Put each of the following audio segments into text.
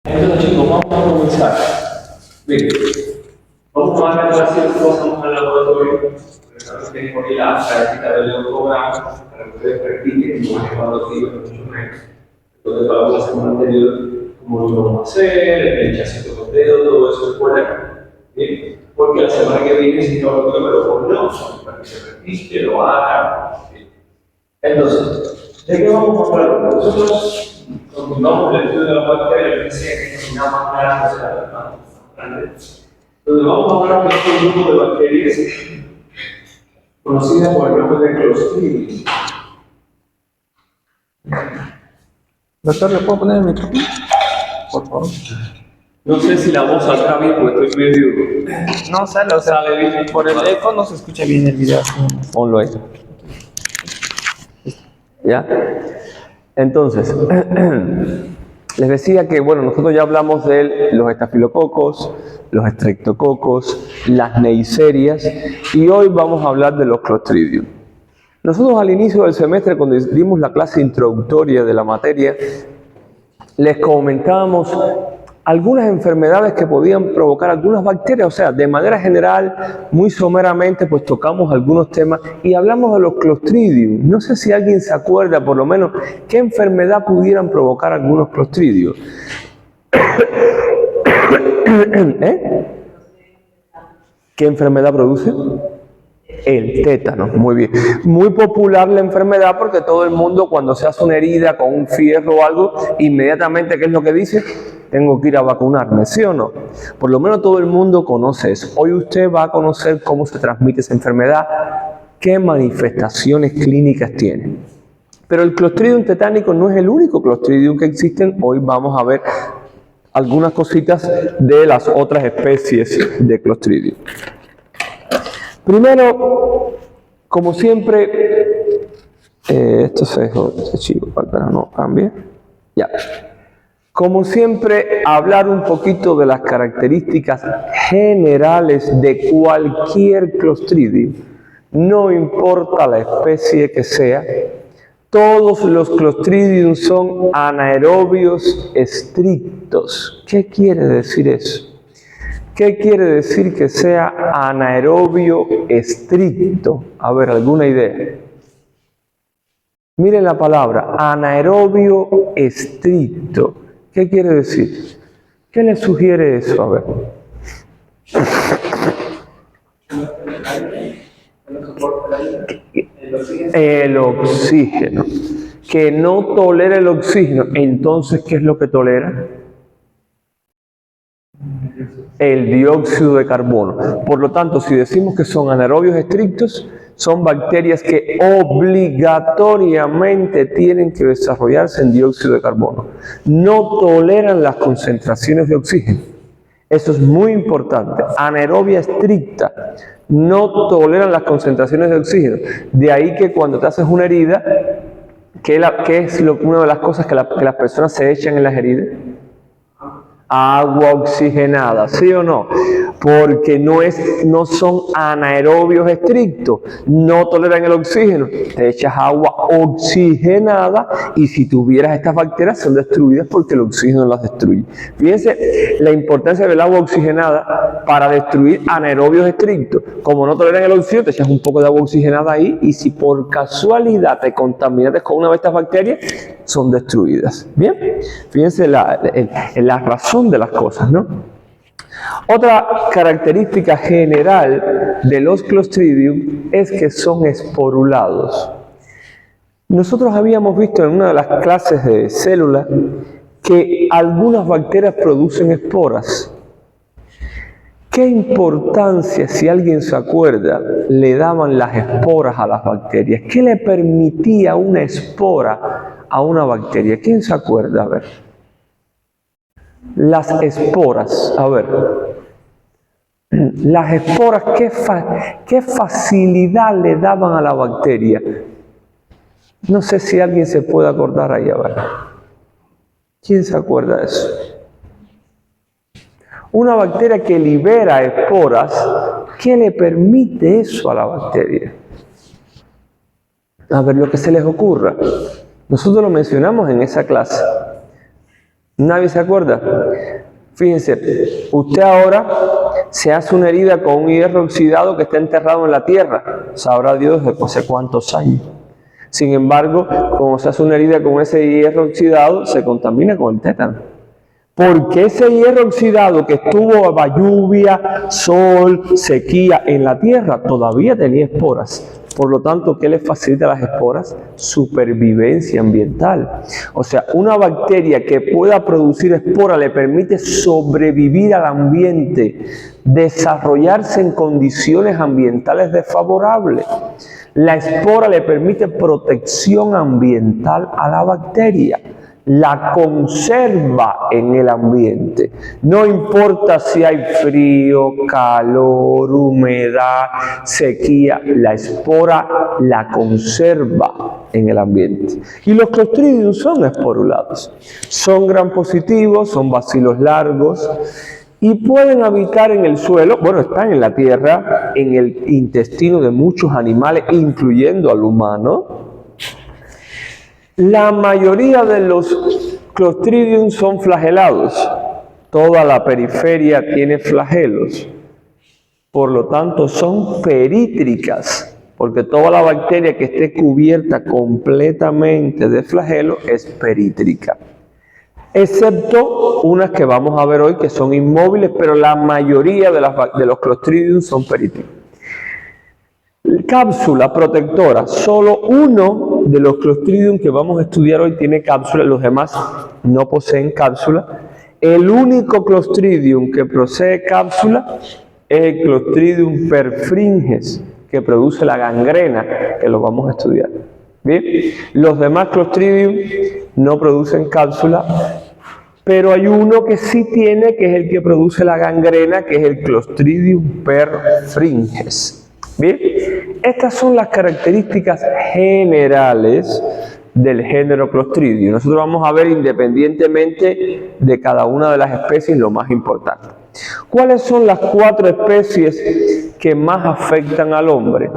Entonces, chicos, vamos a comenzar. Bien, vamos a ver las cosas en el laboratorio. Recuerden que tengo aquí la práctica del leucograma para que ustedes practiquen y más evaluativos mucho menos. Entonces, para la semana anterior, cómo lo vamos a hacer, el chacito con dedo, todo eso es fuera. Bien, porque la semana que viene, si no lo número por no, para que se practique, lo haga. Bien. Entonces, ¿de qué vamos a hablar? Nosotros continuamos el estudio de la bacteria, que decía que es una más grande, o sea, más grande. Entonces, vamos a hablar de este grupo de bacterias conocidas por el nombre de Clostridium. Doctor, ¿le puedo poner el micrófono? Por favor. No sé si la voz saldrá bien porque estoy medio. No sale, o sea, Sale bien. por el eco no se escucha bien el video. Ponlo ahí. ¿Ya? Entonces, les decía que, bueno, nosotros ya hablamos de los estafilococos, los estreptococos, las neiserias, y hoy vamos a hablar de los Clostridium. Nosotros al inicio del semestre, cuando dimos la clase introductoria de la materia, les comentábamos algunas enfermedades que podían provocar algunas bacterias, o sea, de manera general, muy someramente, pues tocamos algunos temas y hablamos de los Clostridium. No sé si alguien se acuerda, por lo menos, qué enfermedad pudieran provocar algunos Clostridium. ¿Qué enfermedad produce? El tétano, muy bien. Muy popular la enfermedad porque todo el mundo cuando se hace una herida con un fierro o algo, inmediatamente, ¿qué es lo que dice? Tengo que ir a vacunarme, ¿sí o no? Por lo menos todo el mundo conoce eso. Hoy usted va a conocer cómo se transmite esa enfermedad, qué manifestaciones clínicas tiene. Pero el Clostridium tetánico no es el único Clostridium que existen. Hoy vamos a ver algunas cositas de las otras especies de Clostridium. Primero, como siempre, esto se dejó ese chivo para que no cambie. Ya. Como siempre, hablar un poquito de las características generales de cualquier Clostridium. No importa la especie que sea, todos los Clostridium son anaerobios estrictos. ¿Qué quiere decir eso? ¿Qué quiere decir que sea anaerobio estricto? A ver, ¿alguna idea? Miren la palabra, anaerobio estricto. ¿Qué quiere decir? ¿Qué le sugiere eso? A ver. El oxígeno. Que no tolera el oxígeno. Entonces, ¿qué es lo que tolera? El dióxido de carbono. Por lo tanto, si decimos que son anaerobios estrictos, son bacterias que obligatoriamente tienen que desarrollarse en dióxido de carbono. No toleran las concentraciones de oxígeno. Eso es muy importante. Anaerobia estricta. No toleran las concentraciones de oxígeno. De ahí que cuando te haces una herida, ¿qué es una de las cosas que las personas se echan en las heridas? Agua oxigenada, ¿sí o no? Porque no son anaerobios estrictos, no toleran el oxígeno. Te echas agua oxigenada y si tuvieras estas bacterias son destruidas porque el oxígeno las destruye. Fíjense la importancia del agua oxigenada para destruir anaerobios estrictos. Como no toleran el oxígeno, te echas un poco de agua oxigenada ahí y si por casualidad te contaminaste con una de estas bacterias, son destruidas. Bien, fíjense la razón de las cosas, ¿no? Otra característica general de los Clostridium es que son esporulados. Nosotros habíamos visto en una de las clases de células que algunas bacterias producen esporas. ¿Qué importancia, si alguien se acuerda, le daban las esporas a las bacterias? ¿Qué le permitía una espora a una bacteria? ¿Quién se acuerda? A ver. Las esporas, a ver. Las esporas, ¿qué facilidad le daban a la bacteria? No sé si alguien se puede acordar ahí, a ver. ¿Quién se acuerda de eso? Una bacteria que libera esporas, ¿qué le permite eso a la bacteria? A ver, lo que se les ocurra. Nosotros lo mencionamos en esa clase. ¿Nadie se acuerda? Fíjense, usted ahora se hace una herida con un hierro oxidado que está enterrado en la tierra. Sabrá Dios de hace cuántos años. Sin embargo, como se hace una herida con ese hierro oxidado, se contamina con el tétano. Porque ese hierro oxidado que estuvo bajo lluvia, sol, sequía en la tierra, todavía tenía esporas. Por lo tanto, ¿qué le facilita a las esporas? Supervivencia ambiental. O sea, una bacteria que pueda producir esporas le permite sobrevivir al ambiente, desarrollarse en condiciones ambientales desfavorables. La espora le permite protección ambiental a la bacteria. La conserva en el ambiente. No importa si hay frío, calor, humedad, sequía, la espora la conserva en el ambiente. Y los Clostridium son esporulados. Son gram positivos, son bacilos largos y pueden habitar en el suelo, bueno, están en la tierra, en el intestino de muchos animales, incluyendo al humano. La mayoría de los Clostridium son flagelados. Toda la periferia tiene flagelos. Por lo tanto, son perítricas, porque toda la bacteria que esté cubierta completamente de flagelo es perítrica. Excepto unas que vamos a ver hoy que son inmóviles, pero la mayoría de los Clostridium son perítricos. Cápsula protectora. Solo uno de los Clostridium que vamos a estudiar hoy tiene cápsula, los demás no poseen cápsula. El único Clostridium que posee cápsula es el Clostridium perfringens, que produce la gangrena, que lo vamos a estudiar. Bien, los demás Clostridium no producen cápsula, pero hay uno que sí tiene, que es el que produce la gangrena, que es el Clostridium perfringens. Bien, estas son las características generales del género Clostridium. Nosotros vamos a ver independientemente de cada una de las especies lo más importante. ¿Cuáles son las 4 especies que más afectan al hombre?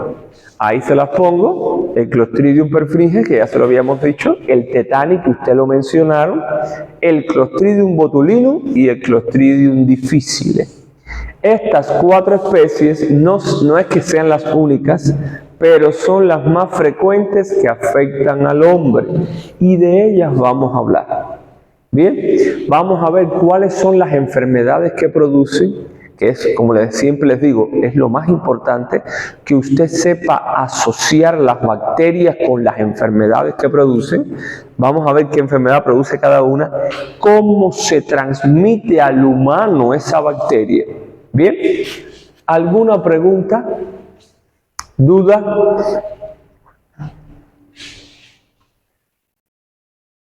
Ahí se las pongo: el Clostridium perfringens, que ya se lo habíamos dicho, el tetani, que usted lo mencionaron, el Clostridium botulinum y el Clostridium difficile. Estas 4 especies no es que sean las únicas, pero son las más frecuentes que afectan al hombre, y de ellas vamos a hablar. Bien, vamos a ver cuáles son las enfermedades que producen, que es, como siempre les digo, es lo más importante, que usted sepa asociar las bacterias con las enfermedades que producen. Vamos a ver qué enfermedad produce cada una, cómo se transmite al humano esa bacteria. Bien, ¿alguna pregunta? ¿Duda?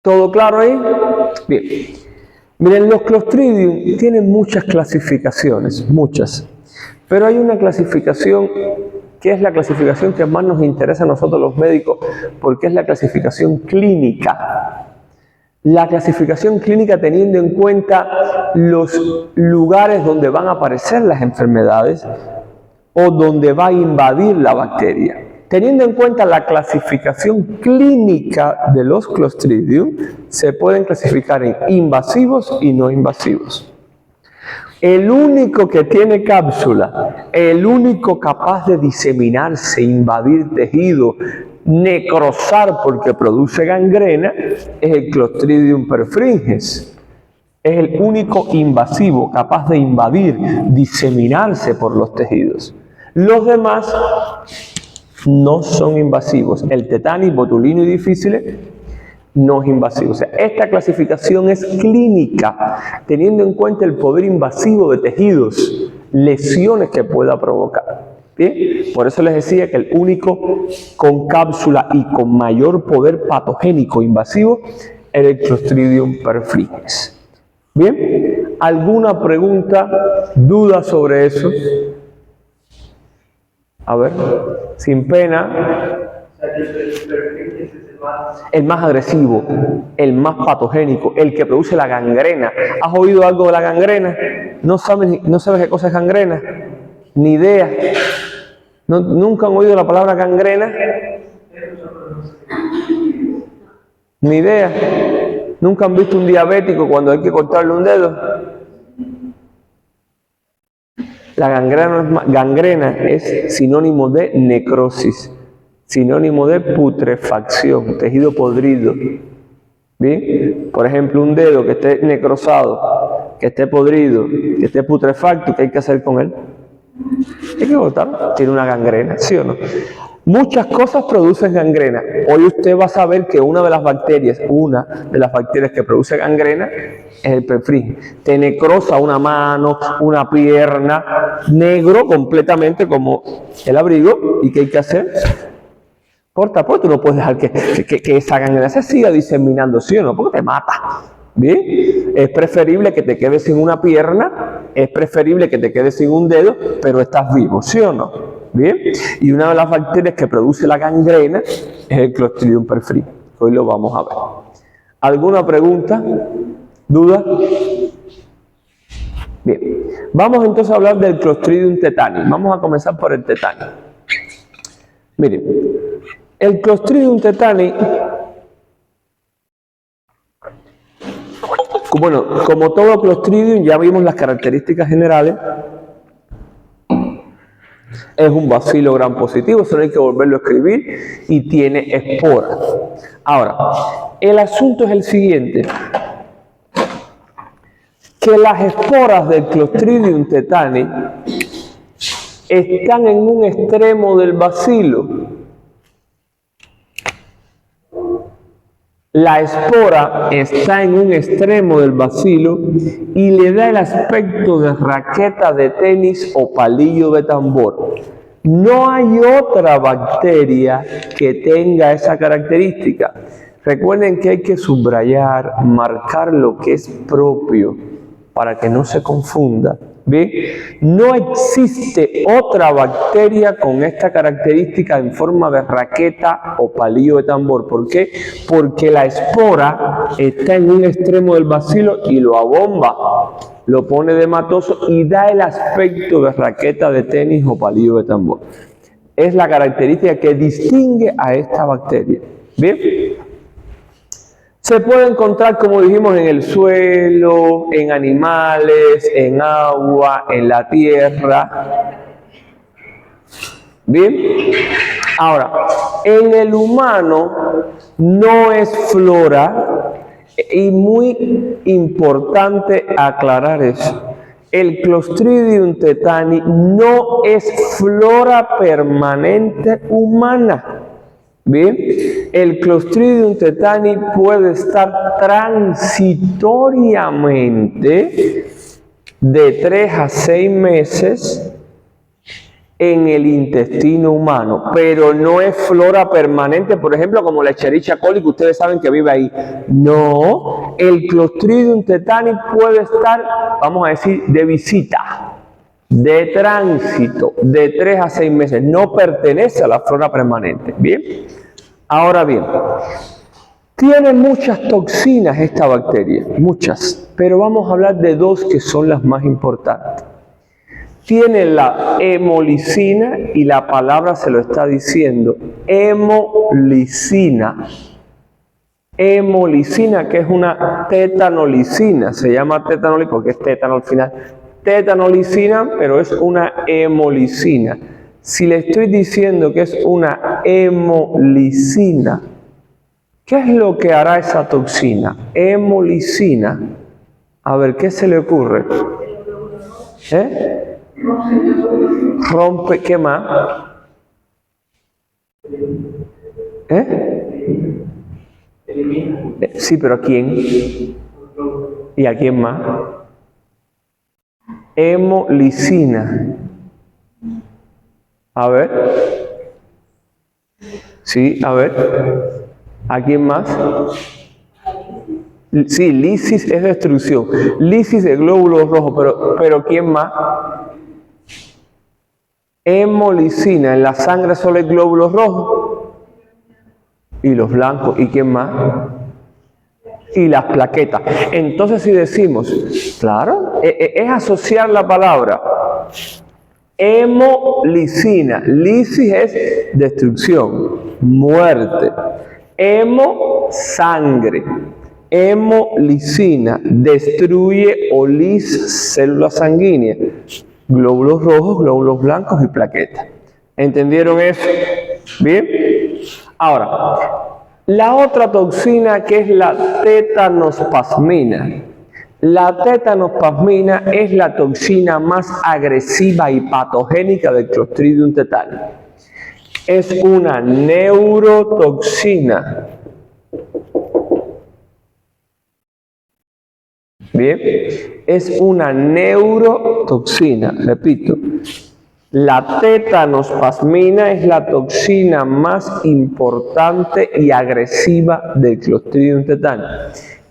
¿Todo claro ahí? Bien. Miren, los Clostridium tienen muchas clasificaciones, muchas. Pero hay una clasificación que es la clasificación que más nos interesa a nosotros los médicos, porque es la clasificación clínica. La clasificación clínica teniendo en cuenta los lugares donde van a aparecer las enfermedades o donde va a invadir la bacteria. Teniendo en cuenta la clasificación clínica de los Clostridium, se pueden clasificar en invasivos y no invasivos. El único que tiene cápsula, el único capaz de diseminarse, invadir tejido, necrosar porque produce gangrena, es el Clostridium perfringens. Es el único invasivo capaz de invadir, diseminarse por los tejidos. Los demás no son invasivos. El tetani, botulino y difficile no es invasivo. O sea, esta clasificación es clínica, teniendo en cuenta el poder invasivo de tejidos, lesiones que pueda provocar. ¿Bien? Por eso les decía que el único con cápsula y con mayor poder patogénico invasivo era el Clostridium perfringens. Bien, ¿alguna pregunta, duda sobre eso? A ver, sin pena. El más agresivo, el más patogénico, el que produce la gangrena. ¿Has oído algo de la gangrena? ¿No sabes qué cosa es gangrena? Ni idea. ¿Nunca han oído la palabra gangrena? Ni idea. ¿Nunca han visto un diabético cuando hay que cortarle un dedo? La gangrena es sinónimo de necrosis, sinónimo de putrefacción, tejido podrido. ¿Bien? Por ejemplo, un dedo que esté necrosado, que esté podrido, que esté putrefacto, ¿qué hay que hacer con él? Hay que cortarlo. Tiene una gangrena, ¿sí o no? Muchas cosas producen gangrena. Hoy usted va a saber que una de las bacterias que produce gangrena es el perfringe. Te necrosa una mano, una pierna, negro completamente como el abrigo. ¿Y qué hay que hacer? Corta, pues tú no puedes dejar que esa gangrena se siga diseminando, ¿sí o no? Porque te mata. ¿Bien? Es preferible que te quedes sin una pierna, es preferible que te quedes sin un dedo, pero estás vivo, ¿sí o no? Bien, y una de las bacterias que produce la gangrena es el Clostridium perfringens. Hoy lo vamos a ver. ¿Alguna pregunta? ¿Duda? Bien, vamos entonces a hablar del Clostridium tetani. Vamos a comenzar por el tetani. Miren, el Clostridium tetani, bueno, como todo Clostridium, ya vimos las características generales. Es un bacilo gram positivo, eso no hay que volverlo a escribir, y tiene esporas. Ahora, el asunto es el siguiente, que las esporas del Clostridium tetani están en un extremo del bacilo. La espora está en un extremo del bacilo y le da el aspecto de raqueta de tenis o palillo de tambor. No hay otra bacteria que tenga esa característica. Recuerden que hay que subrayar, marcar lo que es propio para que no se confunda. ¿Bien? No existe otra bacteria con esta característica en forma de raqueta o palillo de tambor. ¿Por qué? Porque la espora está en un extremo del bacilo y lo abomba, lo pone de matoso y da el aspecto de raqueta de tenis o palillo de tambor. Es la característica que distingue a esta bacteria. ¿Bien? Se puede encontrar, como dijimos, en el suelo, en animales, en agua, en la tierra. ¿Bien? Ahora, en el humano no es flora, y muy importante aclarar eso. El Clostridium tetani no es flora permanente humana. Bien, el Clostridium tetani puede estar transitoriamente de 3 a 6 meses en el intestino humano, pero no es flora permanente, por ejemplo, como la Escherichia coli, que ustedes saben que vive ahí. No, el Clostridium tetani puede estar, vamos a decir, de visita, de tránsito, de 3 a 6 meses, no pertenece a la flora permanente. Bien, ahora bien, tiene muchas toxinas esta bacteria, muchas, pero vamos a hablar de 2 que son las más importantes. Tiene la hemolicina, y la palabra se lo está diciendo, hemolicina. Hemolicina, que es una tetanolicina, se llama tetanolicina porque es tétano al final. Tetanolicina, pero es una hemolicina. Si le estoy diciendo que es una hemolicina, ¿qué es lo que hará esa toxina? Hemolicina. A ver, ¿qué se le ocurre? Rompe, ¿qué más? Sí, pero ¿a quién? ¿Y a quién más? Hemolicina. A ver. Sí, a ver. ¿A quién más? Sí, lisis es destrucción. Lisis de glóbulos rojos, pero ¿quién más? Hemolicina. En la sangre solo hay glóbulos rojos. Y los blancos. ¿Y quién más? Y las plaquetas. Entonces, si decimos, claro, es asociar la palabra hemolicina. Lisis es destrucción, muerte. Hemo, sangre. hemolicina destruye o lisa células sanguíneas, glóbulos rojos, glóbulos blancos y plaquetas. ¿Entendieron eso? Bien. Ahora, la otra toxina que es la tetanospasmina. La tetanospasmina es la toxina más agresiva y patogénica del Clostridium tetani. Es una neurotoxina. Bien, es una neurotoxina. Repito, la tetanospasmina es la toxina más importante y agresiva del Clostridium tetani.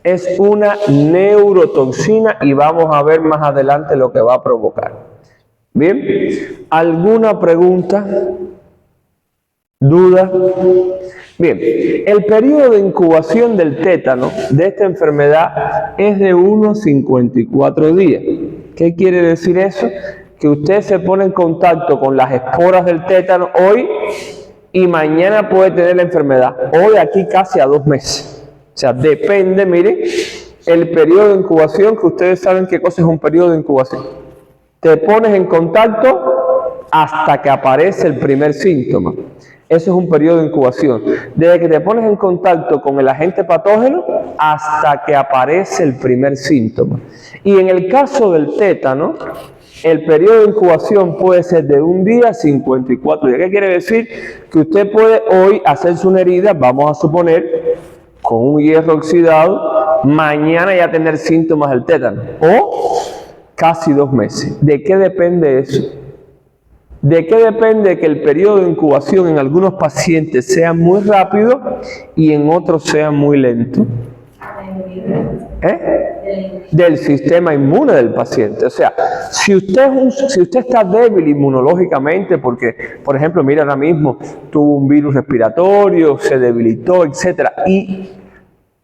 Es una neurotoxina y vamos a ver más adelante lo que va a provocar. Bien, ¿alguna pregunta? ¿Duda? Bien, el periodo de incubación del tétano de esta enfermedad es de unos 54 días. ¿Qué quiere decir eso? Que usted se pone en contacto con las esporas del tétano hoy y mañana puede tener la enfermedad, o de aquí casi a 2 meses. O sea, depende, miren, el periodo de incubación, que ustedes saben qué cosa es un periodo de incubación. Te pones en contacto hasta que aparece el primer síntoma. Eso es un periodo de incubación. Desde que te pones en contacto con el agente patógeno hasta que aparece el primer síntoma. Y en el caso del tétano, el periodo de incubación puede ser de 1 día a 54 días. ¿Qué quiere decir? Que usted puede hoy hacerse una herida, vamos a suponer, con un hierro oxidado, mañana ya tener síntomas del tétano, o casi 2 meses. ¿De qué depende eso? ¿De qué depende que el periodo de incubación en algunos pacientes sea muy rápido y en otros sea muy lento? Del sistema inmune del paciente. O sea, si usted está débil inmunológicamente porque, por ejemplo, mira, ahora mismo tuvo un virus respiratorio, se debilitó, etcétera, y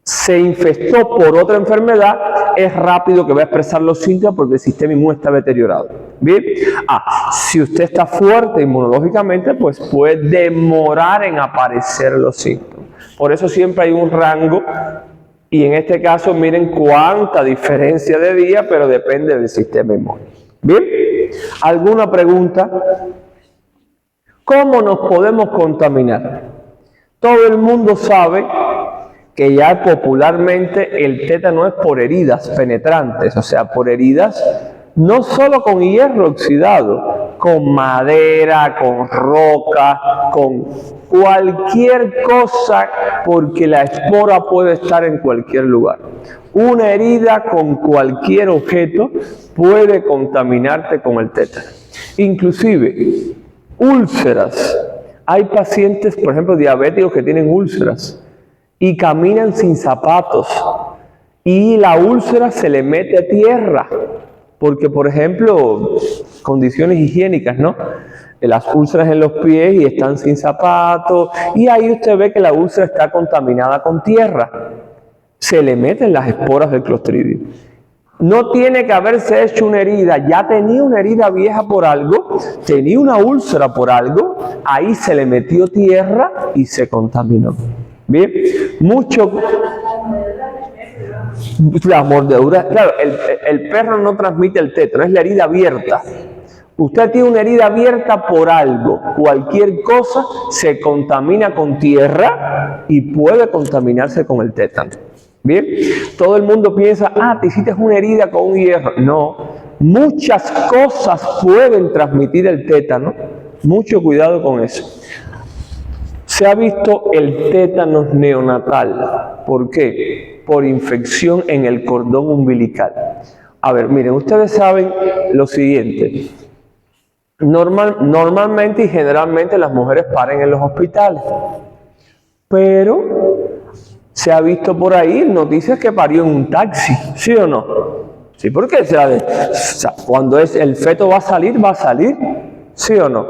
se infectó por otra enfermedad, es rápido que va a expresar los síntomas porque el sistema inmune está deteriorado. Bien. Si usted está fuerte inmunológicamente, pues puede demorar en aparecer los síntomas. Por eso siempre hay un rango. Y en este caso, miren cuánta diferencia de día, pero depende del sistema inmune. ¿Bien? ¿Alguna pregunta? ¿Cómo nos podemos contaminar? Todo el mundo sabe que ya popularmente el tétano es por heridas penetrantes, o sea, por heridas no solo con hierro oxidado, con madera, con roca, con cualquier cosa, porque la espora puede estar en cualquier lugar. Una herida con cualquier objeto puede contaminarte con el tétano. Inclusive, úlceras. Hay pacientes, por ejemplo, diabéticos que tienen úlceras y caminan sin zapatos y la úlcera se le mete a tierra. Porque, por ejemplo, condiciones higiénicas, ¿no? Las úlceras en los pies y están sin zapatos. Y ahí usted ve que la úlcera está contaminada con tierra. Se le meten las esporas del Clostridium. No tiene que haberse hecho una herida. Ya tenía una herida vieja por algo. Tenía una úlcera por algo. Ahí se le metió tierra y se contaminó. Bien. La mordedura, claro, el perro no transmite el tétano, es la herida abierta. Usted tiene una herida abierta por algo, cualquier cosa se contamina con tierra y puede contaminarse con el tétano. Bien, todo el mundo piensa, te hiciste una herida con un hierro. No, muchas cosas pueden transmitir el tétano, mucho cuidado con eso. Se ha visto el tétano neonatal. ¿Por qué? Por infección en el cordón umbilical. A ver, miren, ustedes saben lo siguiente. Normalmente y generalmente las mujeres paren en los hospitales. Pero se ha visto por ahí noticias que parió en un taxi. ¿Sí o no? Sí, porque cuando el feto va a salir, va a salir. ¿Sí o no?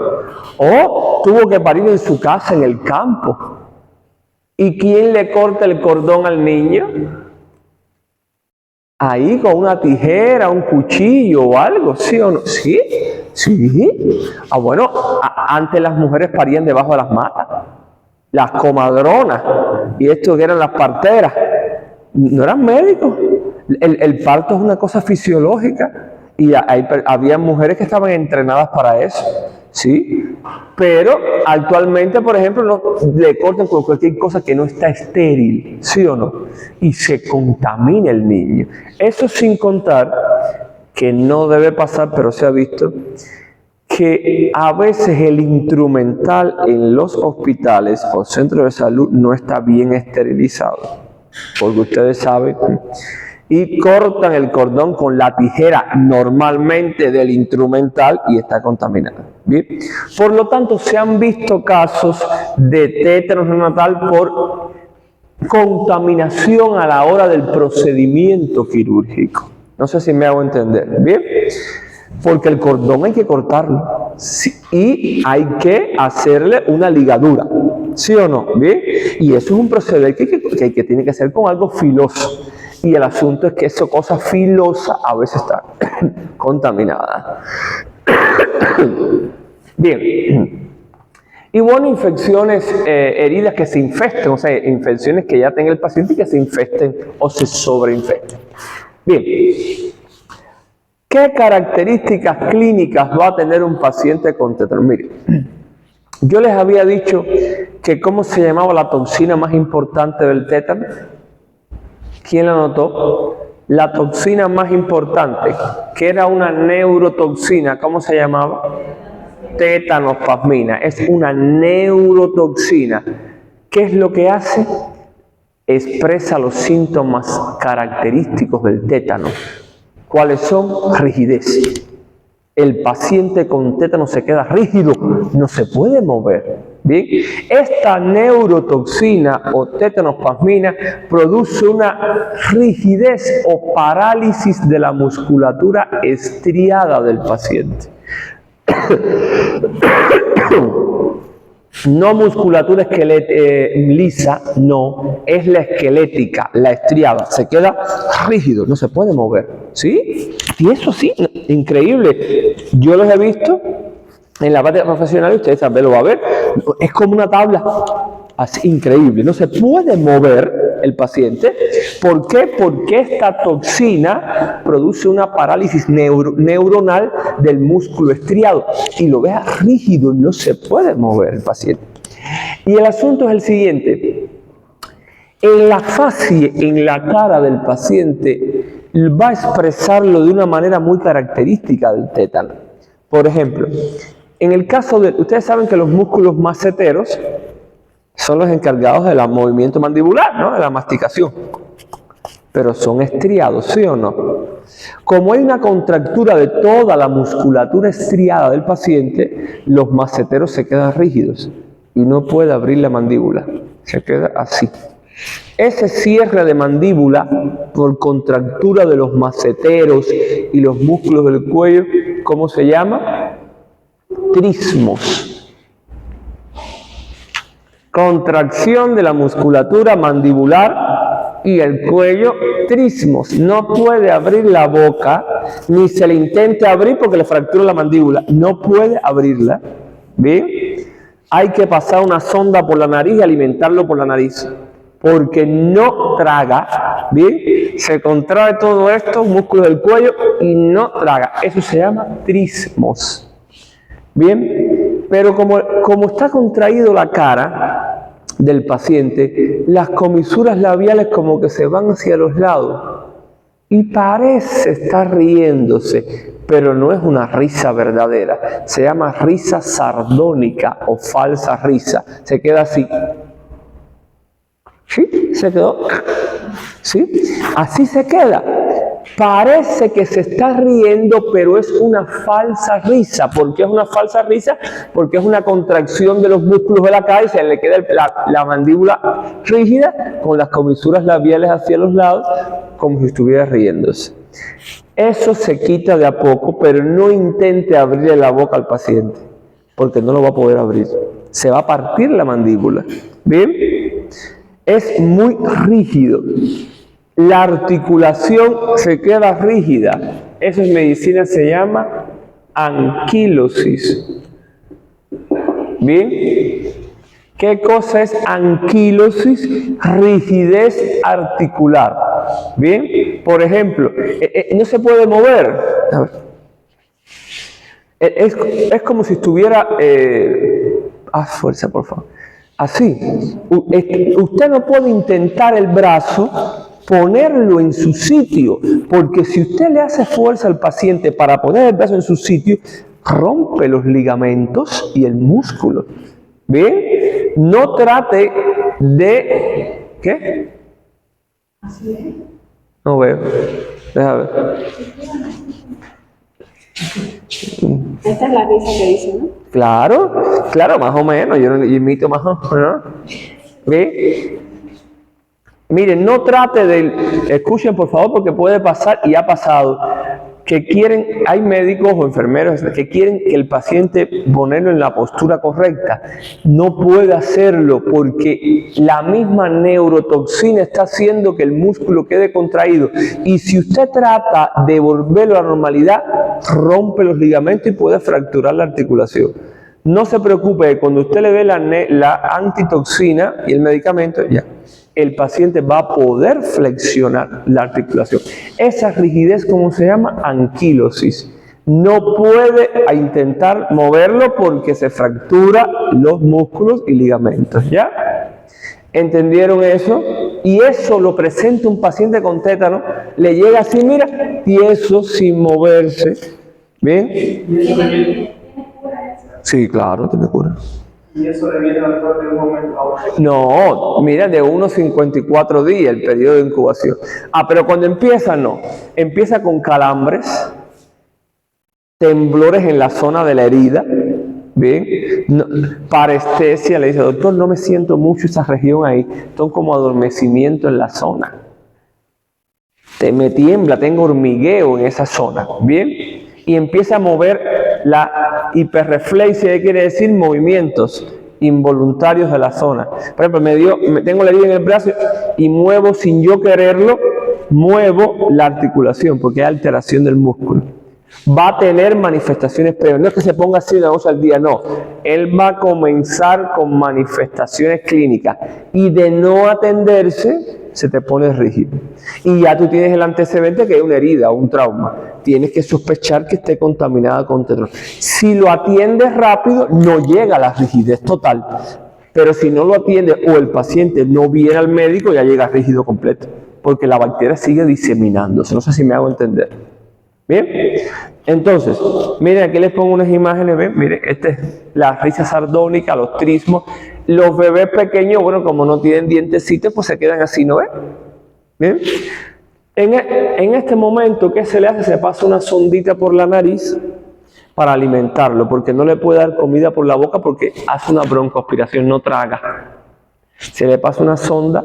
O tuvo que parir en su casa, en el campo. ¿Y quién le corta el cordón al niño? Ahí con una tijera, un cuchillo o algo, ¿sí o no? ¿Sí? ¿Sí? Bueno, antes las mujeres parían debajo de las matas. Las comadronas. Y esto que eran las parteras. no eran médicos. El parto es una cosa fisiológica y había mujeres que estaban entrenadas para eso, ¿sí? Pero actualmente, por ejemplo, le cortan con cualquier cosa que no está estéril, ¿sí o no? Y se contamina el niño. Eso sin contar que no debe pasar, pero se ha visto, que a veces el instrumental en los hospitales o centros de salud no está bien esterilizado, porque ustedes saben, y cortan el cordón con la tijera normalmente del instrumental y está contaminado. ¿Bien? Por lo tanto, se han visto casos de tétanos neonatal por contaminación a la hora del procedimiento quirúrgico. No sé si me hago entender. ¿Bien? Porque el cordón hay que cortarlo, ¿sí? Y hay que hacerle una ligadura, ¿sí o no? ¿Bien? Y eso es un proceder que tiene que hacer con algo filoso. Y el asunto es que esa cosa filosa a veces está contaminada. Bien. Y bueno, infecciones, heridas que se infesten, o sea, infecciones que ya tenga el paciente y que se infesten o se sobreinfecten. Bien. ¿Qué características clínicas va a tener un paciente con tétanos? Mire, yo les había dicho que cómo se llamaba la toxina más importante del tétano. ¿Quién la notó? La toxina más importante, que era una neurotoxina, ¿cómo se llamaba? Tétanospasmina. Es una neurotoxina. ¿Qué es lo que hace? Expresa los síntomas característicos del tétano. ¿Cuáles son? Rigidez. El paciente con tétano se queda rígido, no se puede mover. Bien, esta neurotoxina o tétanospasmina produce una rigidez o parálisis de la musculatura estriada del paciente. No musculatura lisa, no, es la esquelética, la estriada, se queda rígido, no se puede mover, ¿sí? Y eso sí, increíble, yo los he visto en la parte profesional y ustedes también lo van a ver, es como una tabla, así increíble, no se puede mover el paciente. ¿Por qué? Porque esta toxina produce una parálisis neuronal del músculo estriado y lo vea rígido, no se puede mover el paciente. Y el asunto es el siguiente: en la facie, en la cara del paciente, va a expresarlo de una manera muy característica del tétano. Por ejemplo, en el caso de, ustedes saben que los músculos maceteros son los encargados del movimiento mandibular, ¿no? De la masticación. Pero son estriados, ¿sí o no? Como hay una contractura de toda la musculatura estriada del paciente, los maceteros se quedan rígidos y no puede abrir la mandíbula. Se queda así. Ese cierre de mandíbula por contractura de los maceteros y los músculos del cuello, ¿cómo se llama? Trismos. Contracción de la musculatura mandibular y el cuello, trismos. No puede abrir la boca, ni se le intente abrir porque le fractura la mandíbula. No puede abrirla. ¿Bien? Hay que pasar una sonda por la nariz y alimentarlo por la nariz, porque no traga. ¿Bien? Se contrae todo esto, músculos del cuello, y no traga. Eso se llama trismos. ¿Bien? Pero como está contraído la cara del paciente, las comisuras labiales como que se van hacia los lados y parece estar riéndose, pero no es una risa verdadera. Se llama risa sardónica o falsa risa. Se queda así. ¿Sí? Se quedó. ¿Sí? Así se queda. Parece que se está riendo, pero es una falsa risa. ¿Por qué es una falsa risa? Porque es una contracción de los músculos de la cara y se le queda la mandíbula rígida con las comisuras labiales hacia los lados, como si estuviera riéndose. Eso se quita de a poco, pero no intente abrirle la boca al paciente, porque no lo va a poder abrir. Se va a partir la mandíbula. ¿Bien? Es muy rígido. La articulación se queda rígida. Eso en medicina se llama anquilosis. ¿Bien? ¿Qué cosa es anquilosis? Rigidez articular. Bien, por ejemplo, no se puede mover. A ver. Es como si estuviera... fuerza, por favor. Así. Usted no puede intentar el brazo ponerlo en su sitio, porque si usted le hace fuerza al paciente para poner el brazo en su sitio, rompe los ligamentos y el músculo. ¿Bien? No trate de... ¿Qué? No veo. Déjame ver. Esta es la risa que dice, ¿no? Claro, más o menos. Yo imito más o menos. ¿Ve? Miren, no trate de... Escuchen, por favor, porque puede pasar y ha pasado. Que quieren, hay médicos o enfermeros que quieren que el paciente ponerlo en la postura correcta. No puede hacerlo porque la misma neurotoxina está haciendo que el músculo quede contraído. Y si usted trata de volverlo a la normalidad, rompe los ligamentos y puede fracturar la articulación. No se preocupe, cuando usted le dé la antitoxina y el medicamento, ya, el paciente va a poder flexionar la articulación. Esa rigidez, ¿cómo se llama? Anquilosis. No puede intentar moverlo porque se fractura los músculos y ligamentos, ¿ya? ¿Entendieron eso? Y eso lo presenta un paciente con tétano, le llega así, mira, tieso, sin moverse. ¿Bien? Sí, claro, tiene cura. ¿Y eso le viene al cuerpo de un momento a otro? No, mira, de unos 54 días el periodo de incubación. Pero cuando empieza, no. Empieza con calambres, temblores en la zona de la herida, ¿bien? No, parestesia, le dice, doctor, no me siento mucho esa región ahí. Son como adormecimiento en la zona. Me tiembla, tengo hormigueo en esa zona, ¿bien? Y empieza a mover la hiperreflexia, que quiere decir movimientos involuntarios de la zona. Por ejemplo, tengo la herida en el brazo y muevo sin yo quererlo, muevo la articulación porque hay alteración del músculo. Va a tener manifestaciones previas. No es que se ponga así una vez al día, no. Él va a comenzar con manifestaciones clínicas y de no atenderse, se te pone rígido. Y ya tú tienes el antecedente que es una herida o un trauma. Tienes que sospechar que esté contaminada con tétano. Si lo atiendes rápido, no llega a la rigidez total. Pero si no lo atiendes o el paciente no viene al médico, ya llega rígido completo. Porque la bacteria sigue diseminándose. No sé si me hago entender. Bien, entonces, miren, aquí les pongo unas imágenes, ¿ven? Miren, esta es la risa sardónica, los trismos. Los bebés pequeños, bueno, como no tienen dientecitos, pues se quedan así, ¿no ven? Bien, en este momento, ¿qué se le hace? Se pasa una sondita por la nariz para alimentarlo, porque no le puede dar comida por la boca porque hace una broncoaspiración, no traga. Se le pasa una sonda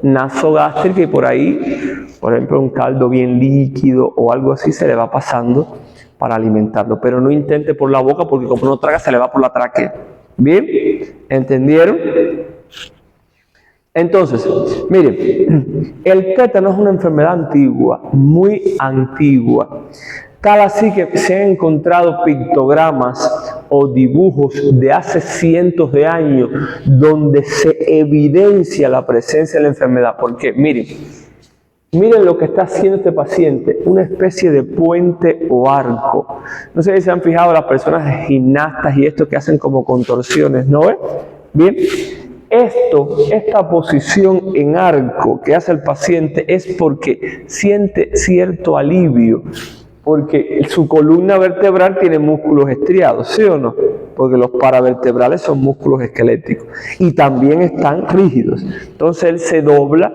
nasogástrica y por ahí, por ejemplo, un caldo bien líquido o algo así se le va pasando para alimentarlo. Pero no intente por la boca porque como no traga se le va por la tráquea. ¿Bien? ¿Entendieron? Entonces, miren, el tétano es una enfermedad antigua, muy antigua. Tal así que se han encontrado pictogramas o dibujos de hace cientos de años donde se evidencia la presencia de la enfermedad. Porque miren lo que está haciendo este paciente, una especie de puente o arco. No sé si se han fijado las personas gimnastas y esto que hacen como contorsiones, ¿no ven? Bien, esta posición en arco que hace el paciente es porque siente cierto alivio. Porque su columna vertebral tiene músculos estriados, ¿sí o no? Porque los paravertebrales son músculos esqueléticos y también están rígidos. Entonces él se dobla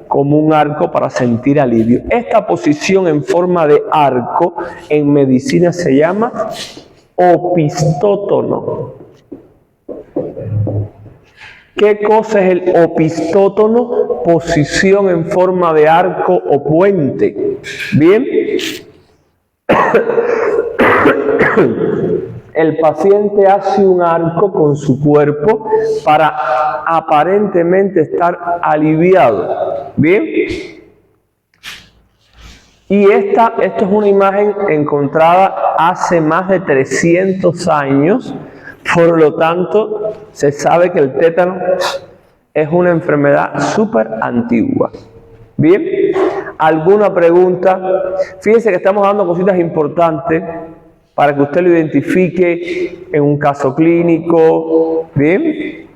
como un arco para sentir alivio. Esta posición en forma de arco en medicina se llama opistótono. ¿Qué cosa es el opistótono? Posición en forma de arco o puente. ¿Bien? El paciente hace un arco con su cuerpo para aparentemente estar aliviado. ¿Bien? Y esto es una imagen encontrada hace más de 300 años. Por lo tanto, se sabe que el tétano es una enfermedad súper antigua. Bien, ¿Alguna pregunta? Fíjense que estamos dando cositas importantes para que usted lo identifique en un caso clínico. ¿Bien?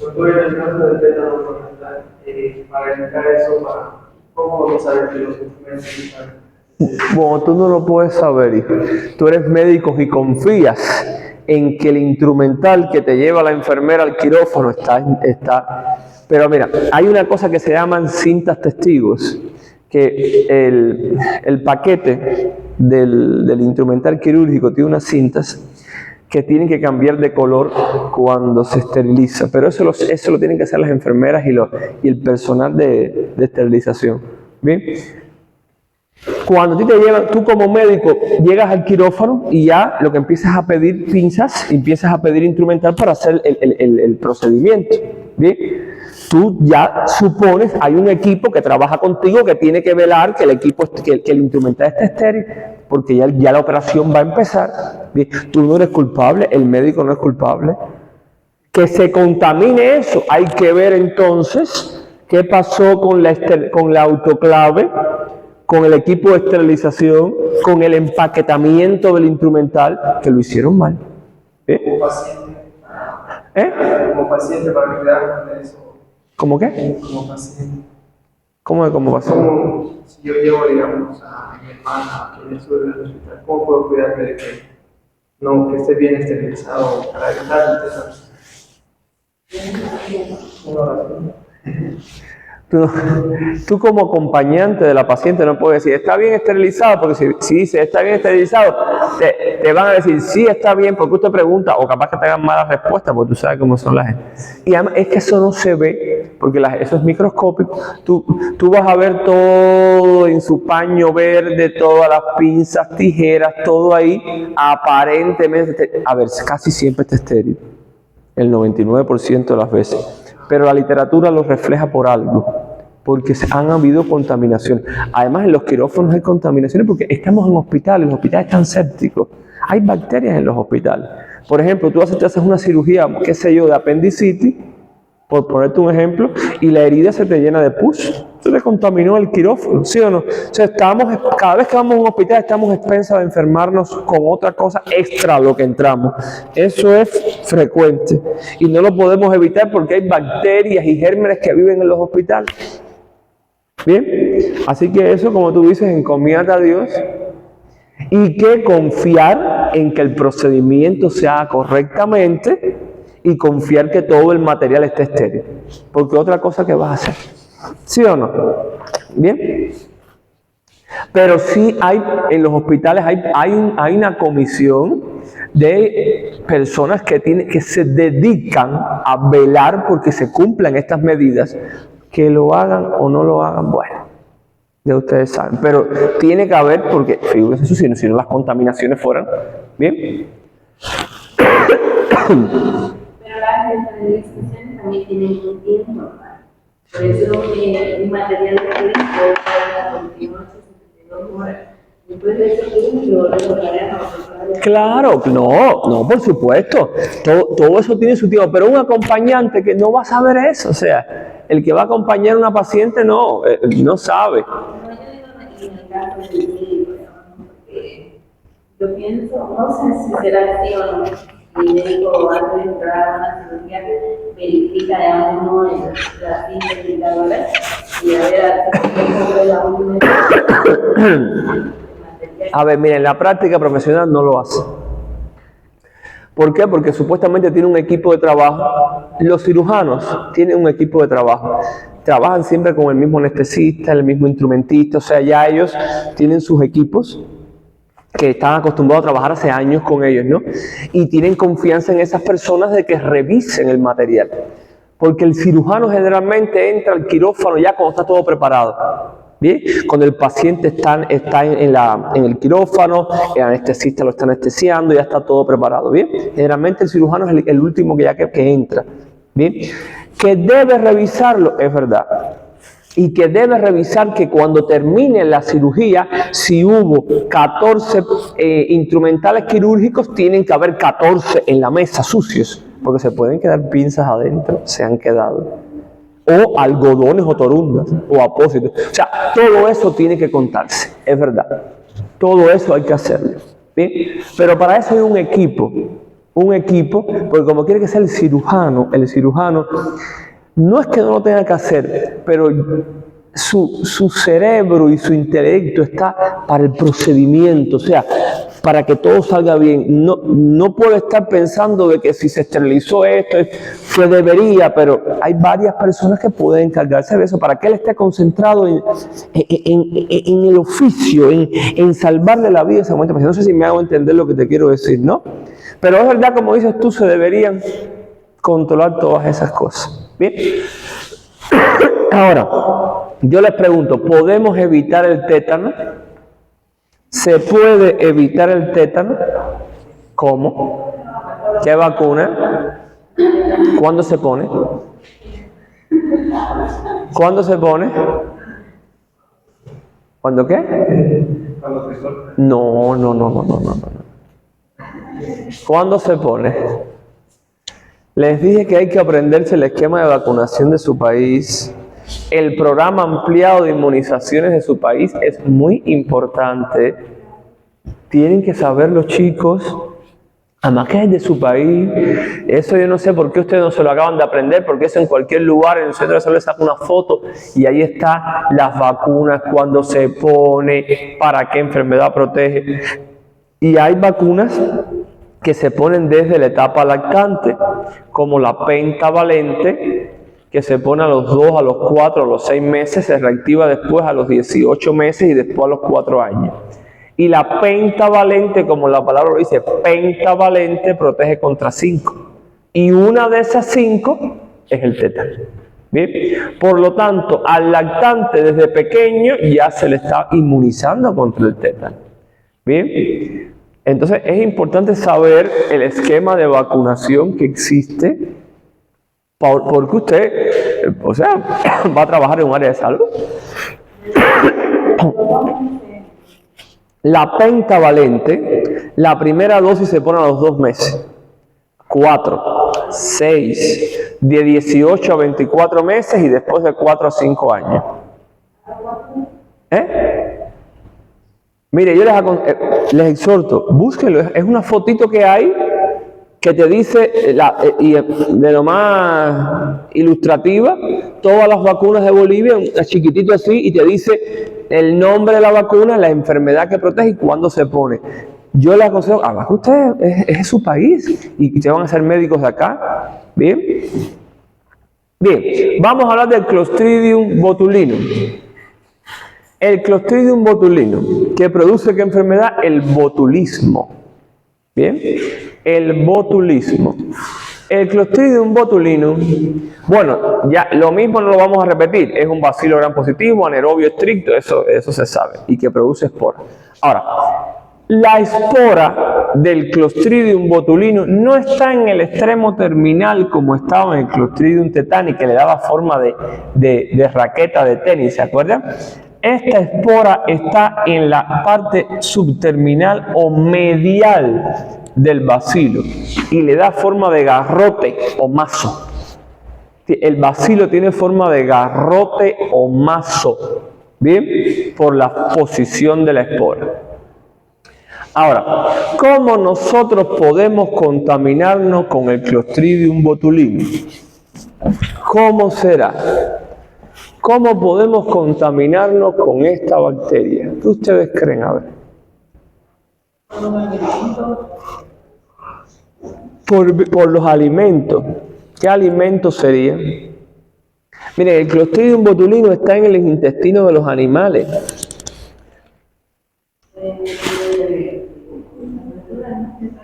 Doctor, en el caso del tétano neonatal, para evitar eso, ¿cómo vamos a saber que los instrumentos están? Bueno, tú no lo puedes saber, hijo. Tú eres médico y confías en que el instrumental que te lleva la enfermera al quirófano está. Pero mira, hay una cosa que se llaman cintas testigos, que el paquete del instrumental quirúrgico tiene unas cintas que tienen que cambiar de color cuando se esteriliza, pero eso lo tienen que hacer las enfermeras y el personal de esterilización. ¿Bien? Cuando te llevan, tú como médico llegas al quirófano y ya lo que empiezas a pedir pinzas, empiezas a pedir instrumental para hacer el procedimiento. ¿Bien? Tú ya supones, hay un equipo que trabaja contigo que tiene que velar que el instrumental esté estéril, porque ya la operación va a empezar. ¿Bien? Tú no eres culpable, el médico no es culpable. Que se contamine eso, hay que ver entonces qué pasó con la autoclave, con el equipo de esterilización, con el empaquetamiento del instrumental, que lo hicieron mal. Como paciente para cuidar con eso. ¿Cómo qué? Como paciente. ¿Cómo paciente? Como si yo llevo, digamos, a mi hermana aquí en el sur del hospital, ¿cómo puedo cuidarme de que esté bien esterilizado para evitar el tétano? Tú como acompañante de la paciente no puedes decir, está bien esterilizado, porque si dice está bien esterilizado, te van a decir, sí está bien, porque usted pregunta, o capaz que te hagan malas respuestas, porque tú sabes cómo son la gente. Y además es que eso no se ve, porque eso es microscópico. Tú vas a ver todo en su paño verde, todas las pinzas, tijeras, todo ahí, aparentemente, a ver, casi siempre está estéril, el 99% de las veces. Pero la literatura lo refleja por algo, porque han habido contaminaciones. Además, en los quirófanos hay contaminaciones porque estamos en hospitales, los hospitales están sépticos. Hay bacterias en los hospitales. Por ejemplo, tú te haces una cirugía, qué sé yo, de apendicitis, por ponerte un ejemplo, y la herida se te llena de pus. Se te contaminó el quirófano, ¿sí o no? O sea, cada vez que vamos a un hospital estamos expensas de enfermarnos con otra cosa extra a lo que entramos. Eso es frecuente y no lo podemos evitar porque hay bacterias y gérmenes que viven en los hospitales. Bien, así que eso, como tú dices, encomienda a Dios y que confiar en que el procedimiento se haga correctamente y confiar que todo el material esté estéril, porque otra cosa que vas a hacer. ¿Sí o no? Bien. Pero sí en los hospitales hay una comisión de personas que se dedican a velar porque se cumplan estas medidas, que lo hagan o no lo hagan, bueno, ya ustedes saben. Pero tiene que haber, porque fíjense eso, si no las contaminaciones fueran, bien. Pero las esterilizaciones también tienen un tiempo normal. Por eso un material que puede estar 28, 72 horas. Después de eso lo recordarán a los. Claro, no, por supuesto. Todo eso tiene su tiempo, pero un acompañante que no va a saber eso, o sea, el que va a acompañar a una paciente no sabe. No, yo digo en el caso del médico, porque yo pienso, no sé si será así o no. El médico antes de entrar a una cirugía verifica de uno las cintas indicadoras y a ver si la última. A ver, miren, la práctica profesional no lo hace. ¿Por qué? Porque supuestamente tiene un equipo de trabajo. Los cirujanos tienen un equipo de trabajo. Trabajan siempre con el mismo anestesista, el mismo instrumentista, o sea, ya ellos tienen sus equipos que están acostumbrados a trabajar hace años con ellos, ¿no? Y tienen confianza en esas personas de que revisen el material. Porque el cirujano generalmente entra al quirófano ya cuando está todo preparado. ¿Bien? Cuando el paciente está en el quirófano, el anestesista lo está anestesiando, ya está todo preparado. ¿Bien? Generalmente el cirujano es el último que entra. ¿Bien? Que debe revisarlo, es verdad. Y que debe revisar que cuando termine la cirugía, si hubo 14 instrumentales quirúrgicos, tienen que haber 14 en la mesa sucios, porque se pueden quedar pinzas adentro, se han quedado. o algodones o torundas o apósitos. O sea, todo eso tiene que contarse, es verdad. Todo eso hay que hacerlo. ¿Bien? Pero para eso hay un equipo, porque como quiere que sea el cirujano no es que no lo tenga que hacer, pero su cerebro y su intelecto está para el procedimiento, o sea, para que todo salga bien. No puede estar pensando de que si se esterilizó esto, que debería, pero hay varias personas que pueden encargarse de eso, para que él esté concentrado en el oficio, en salvarle la vida a ese momento. No sé si me hago entender lo que te quiero decir, ¿no? Pero es verdad, como dices tú, se deberían controlar todas esas cosas. Bien. Ahora, yo les pregunto, ¿podemos evitar el tétano? ¿Se puede evitar el tétano? ¿Cómo? ¿Qué vacuna? ¿Cuándo se pone? ¿Cuándo se pone? ¿Cuándo qué? No. ¿Cuándo se pone? Les dije que hay que aprenderse el esquema de vacunación de su país. El programa ampliado de inmunizaciones de su país es muy importante. Tienen que saber los chicos, además que es de su país. Eso yo no sé por qué ustedes no se lo acaban de aprender, porque eso en cualquier lugar, en el centro de salud, les saca una foto y ahí está las vacunas, cuándo se pone, para qué enfermedad protege. Y hay vacunas que se ponen desde la etapa lactante, como la pentavalente, que se pone a los 2, a los 4, a los 6 meses, se reactiva después a los 18 meses y después a los 4 años. Y la pentavalente, como la palabra lo dice, pentavalente protege contra 5. Y una de esas 5 es el tétano. Bien, por lo tanto, al lactante desde pequeño ya se le está inmunizando contra el tétano. Bien. Entonces es importante saber el esquema de vacunación que existe, porque usted, o sea, va a trabajar en un área de salud. La pentavalente, la primera dosis se pone a los 2 meses, 4, 6, de 18 a 24 meses y después de 4 a 5 años. Mire, yo les exhorto, búsquenlo, es una fotito que hay que te dice, de lo más ilustrativa, todas las vacunas de Bolivia, un chiquitito así, y te dice el nombre de la vacuna, la enfermedad que protege y cuándo se pone. Yo les aconsejo, además que usted es su país y ustedes van a ser médicos de acá. Bien, vamos a hablar del Clostridium botulinum. El Clostridium botulinum, ¿que produce qué enfermedad? El botulismo. Bien, el botulismo. El Clostridium botulinum, bueno, ya lo mismo no lo vamos a repetir, es un bacilo gram positivo, anaerobio estricto, eso se sabe, y que produce espora. Ahora, la espora del Clostridium botulinum no está en el extremo terminal como estaba en el Clostridium tetani, que le daba forma de raqueta de tenis, ¿se acuerdan? Esta espora está en la parte subterminal o medial del bacilo y le da forma de garrote o mazo. El bacilo tiene forma de garrote o mazo, ¿bien? Por la posición de la espora. Ahora, ¿cómo nosotros podemos contaminarnos con el Clostridium botulinum? ¿Cómo será? ¿Cómo podemos contaminarnos con esta bacteria? ¿Qué ustedes creen? A ver. Por los alimentos. ¿Qué alimentos serían? Miren, el Clostridium botulinum está en el intestino de los animales.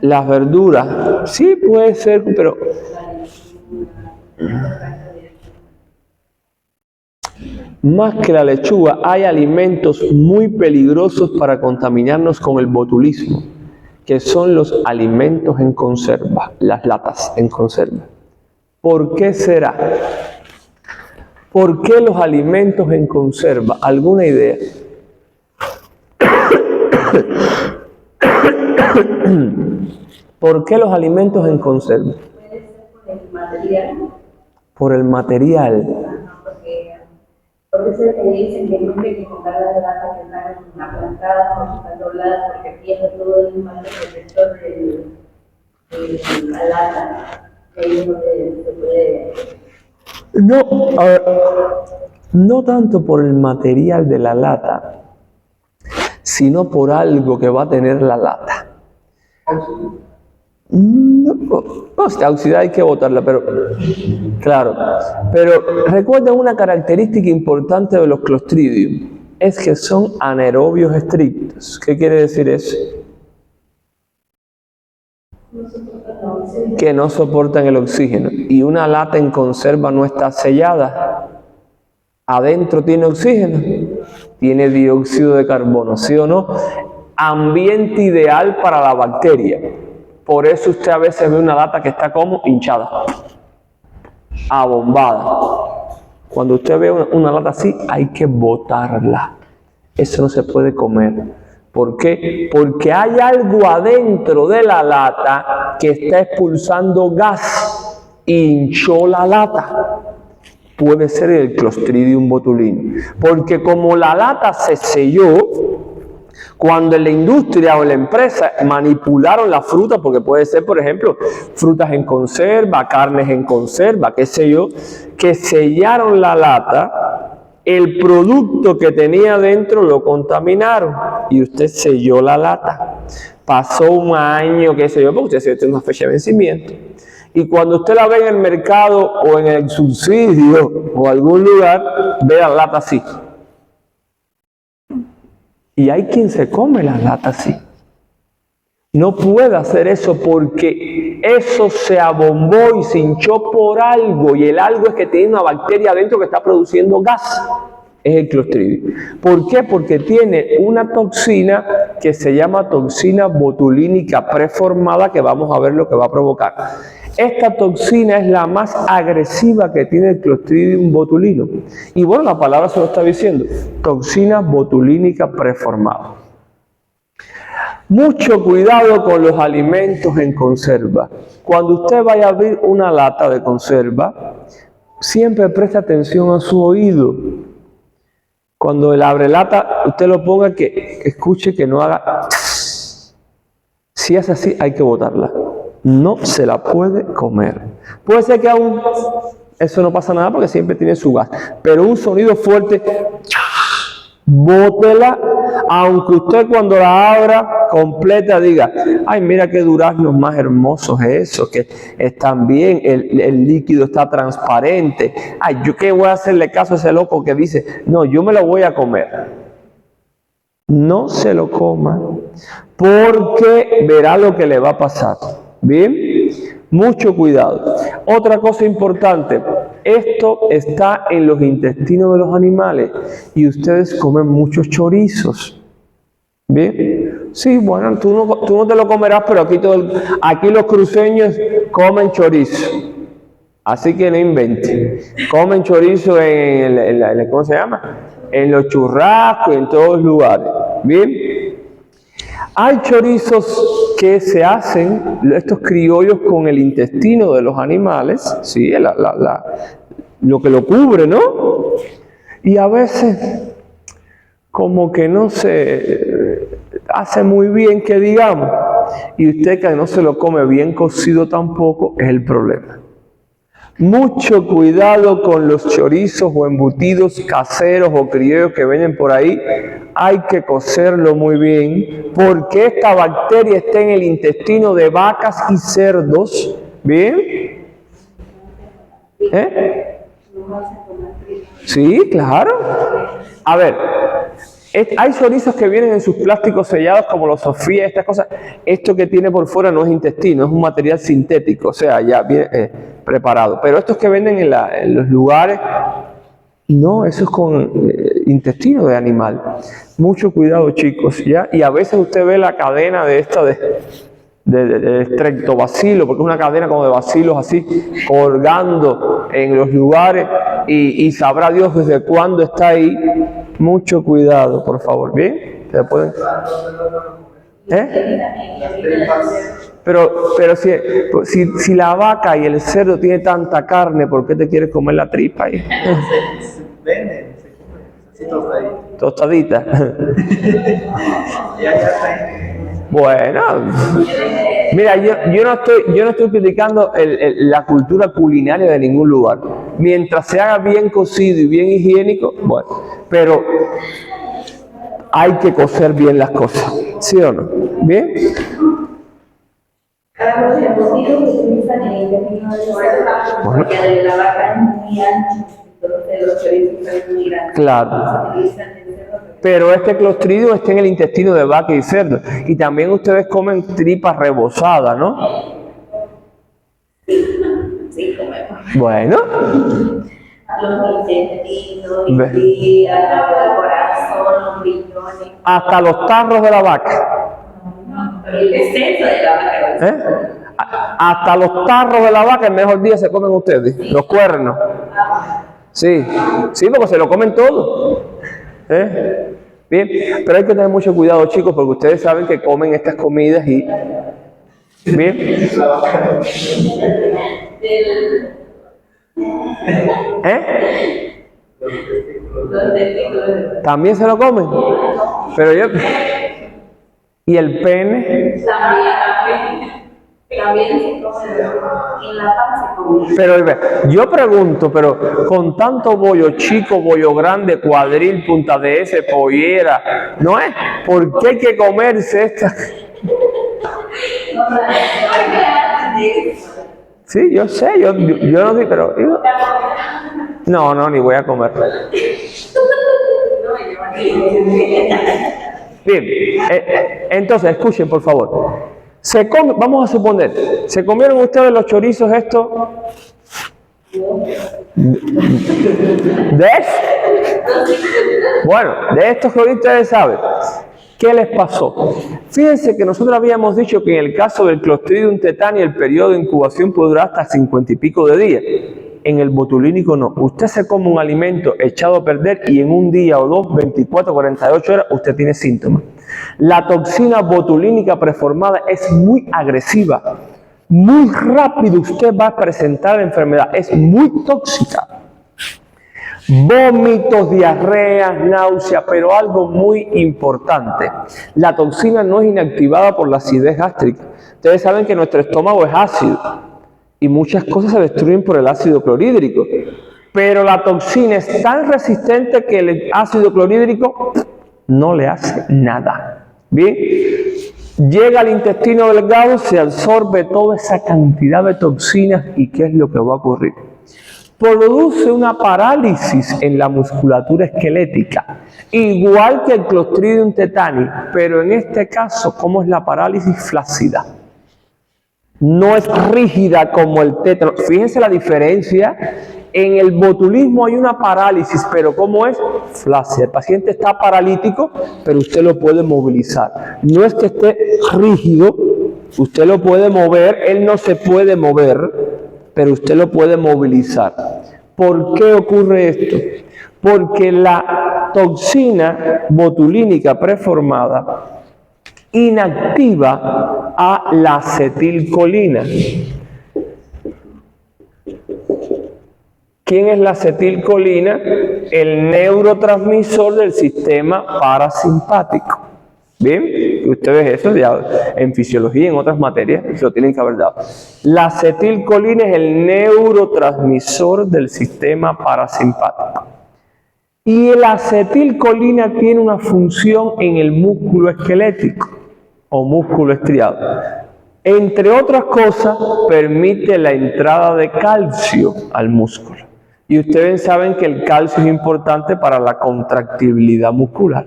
Las verduras. Sí, puede ser, pero... Más que la lechuga, hay alimentos muy peligrosos para contaminarnos con el botulismo, que son los alimentos en conserva, las latas en conserva. ¿Por qué será? ¿Por qué los alimentos en conserva? ¿Alguna idea? ¿Por qué los alimentos en conserva? Puede ser por el material. Por el material. eso es que dicen que nunca hay que comprar las latas que están aplantadas o que están dobladas porque pierde todo el impacto protector de la lata. Que ahí es donde se puede. No, a ver, no tanto por el material de la lata, sino por algo que va a tener la lata. No, si está oxidada hay que botarla, pero claro. Pero recuerden una característica importante de los Clostridium, es que son anaerobios estrictos. ¿Qué quiere decir eso? Que no soportan el oxígeno. Y una lata en conserva no está sellada. Adentro tiene oxígeno, tiene dióxido de carbono, ¿sí o no? Ambiente ideal para la bacteria. Por eso usted a veces ve una lata que está como hinchada, abombada. Cuando usted ve una lata así, hay que botarla. Eso no se puede comer. ¿Por qué? Porque hay algo adentro de la lata que está expulsando gas. Hinchó la lata. Puede ser el Clostridium botulinum. Porque como la lata se selló, cuando en la industria o en la empresa manipularon la fruta, porque puede ser, por ejemplo, frutas en conserva, carnes en conserva, qué sé yo, que sellaron la lata, el producto que tenía dentro lo contaminaron y usted selló la lata. Pasó un año, qué sé yo, porque usted tiene una fecha de vencimiento. Y cuando usted la ve en el mercado o en el subsidio o algún lugar, ve la lata así. Y hay quien se come la lata así. No puede hacer eso porque eso se abombó y se hinchó por algo. Y el algo es que tiene una bacteria adentro que está produciendo gas. Es el Clostridium. ¿Por qué? Porque tiene una toxina que se llama toxina botulínica preformada, que vamos a ver lo que va a provocar. Esta toxina es la más agresiva que tiene el Clostridium botulinum. Y bueno, la palabra se lo está diciendo. Toxina botulínica preformada. Mucho cuidado con los alimentos en conserva. Cuando usted vaya a abrir una lata de conserva, siempre preste atención a su oído. Cuando el abre lata, usted lo ponga que escuche, que no haga. Si es así, hay que botarla. No se la puede comer. Puede ser que aún eso no pasa nada porque siempre tiene su gas. Pero un sonido fuerte, bótela, aunque usted cuando la abra completa diga, ay, mira qué duraznos más hermosos esos, que están bien, el líquido está transparente. Ay, ¿yo qué voy a hacerle caso a ese loco que dice, no, yo me lo voy a comer? No se lo coma, porque verá lo que le va a pasar. Bien, mucho cuidado. Otra cosa importante, esto está en los intestinos de los animales y ustedes comen muchos chorizos. Bien, sí, bueno, tú no te lo comerás, pero aquí los cruceños comen chorizo. Así que no inventen. Comen chorizo ¿cómo se llama? En los churrascos, en todos los lugares. Bien. Hay chorizos que se hacen, estos criollos, con el intestino de los animales, ¿sí? Lo que lo cubre, ¿no? Y a veces, como que no se hace muy bien, que digamos, y usted que no se lo come bien cocido tampoco, es el problema. Mucho cuidado con los chorizos o embutidos caseros o criollos que venden por ahí. Hay que cocerlo muy bien porque esta bacteria está en el intestino de vacas y cerdos. ¿Bien? Sí, claro. A ver, hay chorizos que vienen en sus plásticos sellados como los Sofía, estas cosas. Esto que tiene por fuera no es intestino, es un material sintético, o sea, ya viene preparado. Pero estos que venden en los lugares, no, eso es con intestino de animal. Mucho cuidado, chicos, ¿ya? Y a veces usted ve la cadena de esta de estreptobacilo, porque es una cadena como de bacilos así, colgando en los lugares, y sabrá Dios desde cuándo está ahí. Mucho cuidado, por favor, ¿bien? ¿Se pueden? Pero si la vaca y el cerdo tiene tanta carne, ¿por qué te quieres comer la tripa ahí? Sí, tostadita. Tostadita. Ya está ahí. Bueno, mira, yo no estoy criticando la cultura culinaria de ningún lugar. Mientras se haga bien cocido y bien higiénico, bueno, pero hay que cocer bien las cosas, ¿sí o no? ¿Bien? Carlos, el embutido que utilizan en el término de oreja, porque el de la vaca es muy ancho, entonces los chorizos son muy grandes. Claro. Se utilizan el cerdo. Pero este clostridio está en el intestino de vaca y cerdo. Y también ustedes comen tripas rebozadas, ¿no? Sí, comemos. Bueno, Los intestinos, Ve. el corazón, los riñones, hasta los tarros de la vaca. el exceso de la vaca. ¿Eh? Hasta los tarros de la vaca el mejor día se comen ustedes, los cuernos. Sí, sí, porque se lo comen todo. ¿Eh? Bien, pero hay que tener mucho cuidado, chicos, porque ustedes saben que comen estas comidas y... Bien. ¿Eh? Los testículos. ¿También se lo comen? Pero yo... ¿Y el pene? También se come en la panza se come. Pero yo pregunto, pero con tanto bollo chico, bollo grande, cuadril, punta de ese, pollera, ¿no es? ¿Por qué hay que comerse estas? Sí, yo sé, yo no sé, pero... No, ni voy a comer. Bien, entonces escuchen por favor. Vamos a suponer, ¿se comieron ustedes los chorizos estos? Bueno, de estos que ustedes saben. ¿Qué les pasó? Fíjense que nosotros habíamos dicho que en el caso del Clostridium tetani el periodo de incubación puede durar hasta 50 y pico de días. En el botulínico no. Usted se come un alimento echado a perder y en un día o dos, 24, 48 horas, usted tiene síntomas. La toxina botulínica preformada es muy agresiva. Muy rápido usted va a presentar la enfermedad. Es muy tóxica. Vómitos, diarreas, náuseas, pero algo muy importante. La toxina no es inactivada por la acidez gástrica. Ustedes saben que nuestro estómago es ácido y muchas cosas se destruyen por el ácido clorhídrico. Pero la toxina es tan resistente que el ácido clorhídrico no le hace nada. Bien, llega al intestino delgado, se absorbe toda esa cantidad de toxinas y ¿qué es lo que va a ocurrir? Produce una parálisis en la musculatura esquelética, igual que el Clostridium tetani, pero en este caso, ¿cómo es la parálisis? Flácida. No es rígida como el tétano. Fíjense la diferencia. En el botulismo hay una parálisis, pero ¿cómo es? Flácida. El paciente está paralítico, pero usted lo puede movilizar. No es que esté rígido, usted lo puede mover, él no se puede mover, pero usted lo puede movilizar. ¿Por qué ocurre esto? Porque la toxina botulínica preformada inactiva a la acetilcolina. ¿Quién es la acetilcolina? El neurotransmisor del sistema parasimpático. Bien, ustedes eso ya en fisiología y en otras materias se lo tienen que haber dado. La acetilcolina es el neurotransmisor del sistema parasimpático. Y la acetilcolina tiene una función en el músculo esquelético o músculo estriado. Entre otras cosas, permite la entrada de calcio al músculo. Y ustedes saben que el calcio es importante para la contractibilidad muscular.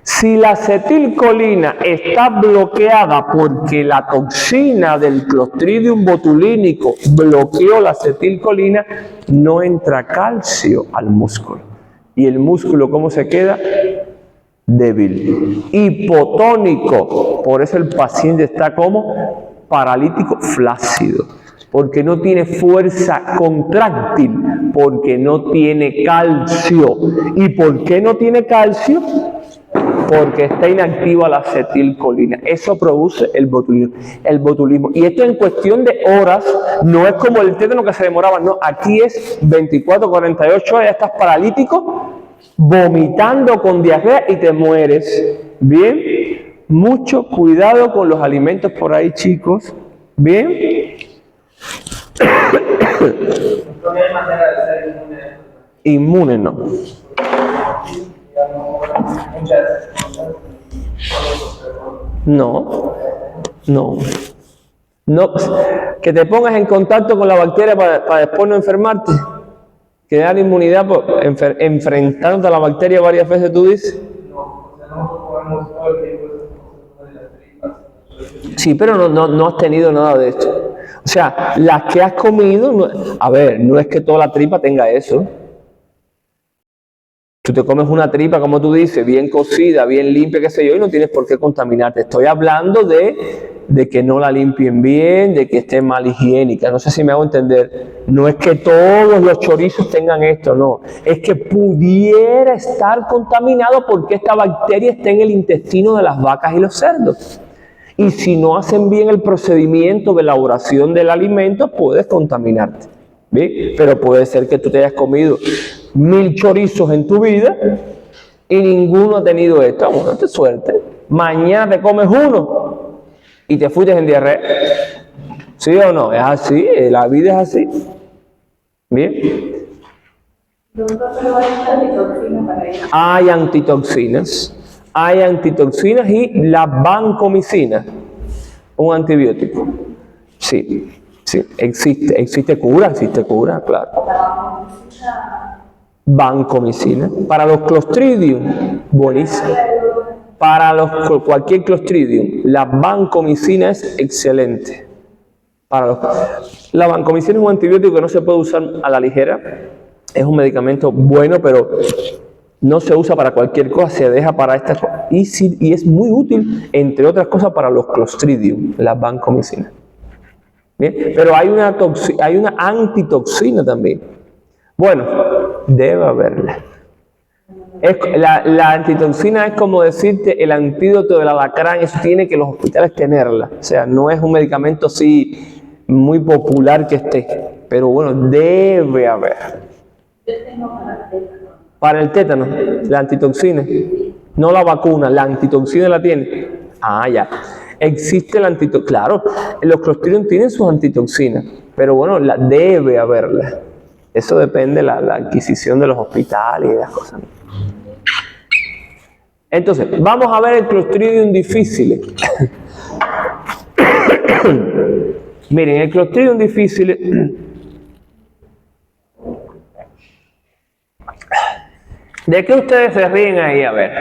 Si la acetilcolina está bloqueada porque la toxina del Clostridium botulínico bloqueó la acetilcolina, no entra calcio al músculo. ¿Y el músculo cómo se queda? Débil, hipotónico. Por eso el paciente está como paralítico flácido, porque no tiene fuerza contráctil, porque no tiene calcio. ¿Y por qué no tiene calcio? Porque está inactiva la acetilcolina. Eso produce el botulismo. Y esto en cuestión de horas, no es como el tétano que se demoraba, no, aquí es 24, 48 horas, ya estás paralítico vomitando con diarrea y te mueres. Bien, mucho cuidado con los alimentos por ahí, chicos. Bien. No hay manera de ser inmune a esto. Inmune no. No, no. No, que te pongas en contacto con la bacteria para después no enfermarte. Que dar inmunidad por enfrentándote a la bacteria varias veces, tú dices. No, o sea, no podemos todo el tiempo de las tripas. Sí, pero no has tenido nada de esto. O sea, las que has comido, a ver, no es que toda la tripa tenga eso. Tú te comes una tripa, como tú dices, bien cocida, bien limpia, qué sé yo, y no tienes por qué contaminarte. Estoy hablando de que no la limpien bien, de que esté mal higiénica. No sé si me hago entender. No es que todos los chorizos tengan esto, no. Es que pudiera estar contaminado porque esta bacteria está en el intestino de las vacas y los cerdos. Y si no hacen bien el procedimiento de elaboración del alimento, puedes contaminarte. ¿Bien? Pero puede ser que tú te hayas comido 1000 chorizos en tu vida y ninguno ha tenido esto. Bueno, te suerte. Mañana te comes uno y te fuiste en diarrea. ¿Sí o no? Es así, la vida es así. Bien. Doctor, pero hay antitoxinas para ello. Hay antitoxinas y la vancomicina, un antibiótico. Sí, existe cura, claro. Vancomicina. Para los Clostridium, buenísimo. Para cualquier Clostridium, la vancomicina es excelente. La vancomicina es un antibiótico que no se puede usar a la ligera. Es un medicamento bueno, pero no se usa para cualquier cosa, se deja para estas cosas. Y es muy útil, entre otras cosas, para los Clostridium, la vancomicina. Bien, pero hay una antitoxina también. Bueno, debe haberla. La antitoxina es como decirte el antídoto del alacrán, eso tiene que los hospitales tenerla. O sea, no es un medicamento así muy popular que esté, pero bueno, debe haber. Yo tengo para el tétano. Para el tétano, la antitoxina, no la vacuna, la antitoxina la tiene. Ah, ya. Existe la antitoxina, claro, los Clostridium tienen sus antitoxinas, pero bueno, debe haberla. Eso depende de la adquisición de los hospitales y de las cosas. Entonces, vamos a ver el Clostridium difficile. Miren, el Clostridium difficile ¿de qué ustedes se ríen ahí? A ver,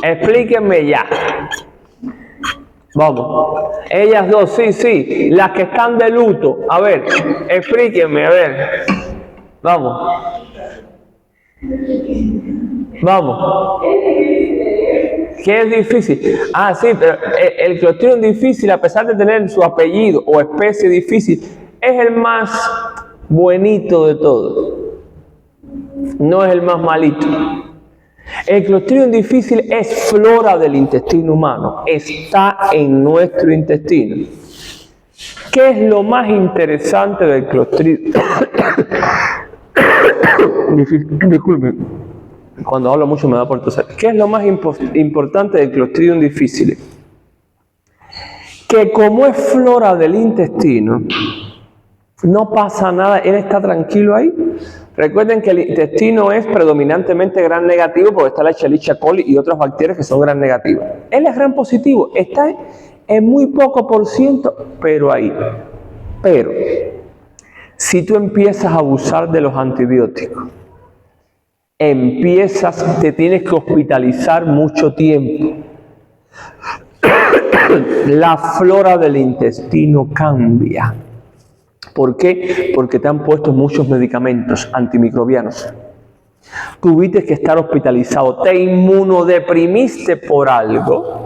explíquenme ya. Vamos, ellas dos, sí, las que están de luto. A ver, explíquenme, a ver. Vamos. ¿Qué es difícil? Ah, sí, pero el Clostridium difficile, a pesar de tener su apellido o especie difícil, es el más buenito de todos. No es el más malito. El Clostridium difficile es flora del intestino humano, está en nuestro intestino. ¿Qué es lo más interesante del Clostridium? Disculpen, cuando hablo mucho me da por toser. ¿Qué es lo más importante del Clostridium difficile? Que como es flora del intestino, no pasa nada, él está tranquilo ahí. Recuerden que el intestino es predominantemente gram negativo porque está la Escherichia coli y otras bacterias que son gram negativas. Él es gram positivo, está en muy poco por ciento, pero ahí. Pero, si tú empiezas a abusar de los antibióticos, te tienes que hospitalizar mucho tiempo. La flora del intestino cambia. ¿Por qué? Porque te han puesto muchos medicamentos antimicrobianos. Tuviste que estar hospitalizado, te inmunodeprimiste por algo.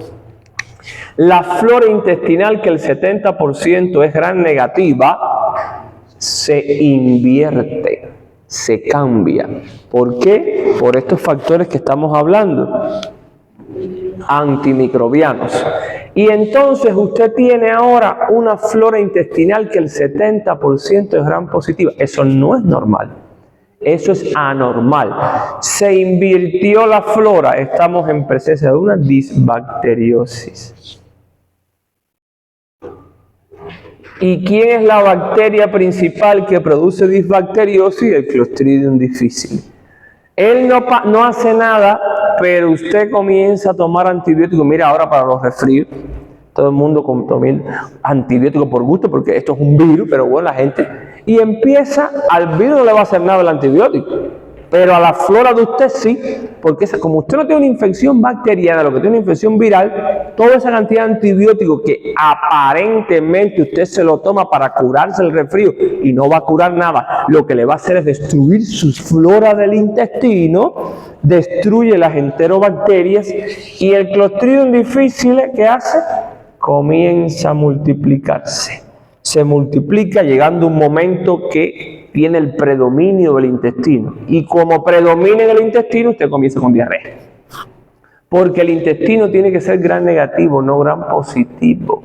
La flora intestinal, que el 70% es gram negativa, se invierte, se cambia. ¿Por qué? Por estos factores que estamos hablando, antimicrobianos. Y entonces usted tiene ahora una flora intestinal que el 70% es gram positiva. Eso no es normal. Eso es anormal. Se invirtió la flora. Estamos en presencia de una disbacteriosis. ¿Y quién es la bacteria principal que produce disbacteriosis? El Clostridium difficile. Él no hace nada, pero usted comienza a tomar antibióticos. Mira, ahora para los resfríos, todo el mundo tomando antibióticos por gusto, porque esto es un virus, pero bueno, la gente... Y empieza, al virus no le va a hacer nada el antibiótico, pero a la flora de usted sí, porque como usted no tiene una infección bacteriana, lo que tiene una infección viral, toda esa cantidad de antibióticos que aparentemente usted se lo toma para curarse el resfrío y no va a curar nada, lo que le va a hacer es destruir su flora del intestino, destruye las enterobacterias y el Clostridium difficile, ¿qué hace? Comienza a multiplicarse. Se multiplica llegando un momento que tiene el predominio del intestino. Y como predomina en el intestino, usted comienza con diarrea. Porque el intestino tiene que ser gram negativo, no gram positivo.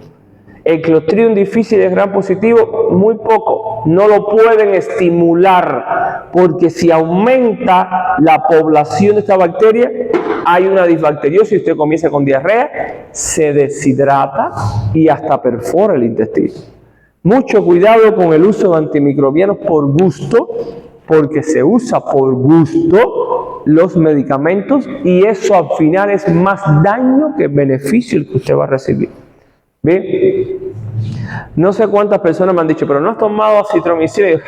El Clostridium difficile es gram positivo, muy poco. No lo pueden estimular, porque si aumenta la población de esta bacteria, hay una disbacteriosis y usted comienza con diarrea, se deshidrata y hasta perfora el intestino. Mucho cuidado con el uso de antimicrobianos por gusto, porque se usa por gusto los medicamentos y eso al final es más daño que beneficio el que usted va a recibir. ¿Bien? No sé cuántas personas me han dicho, pero no has tomado acitromicina.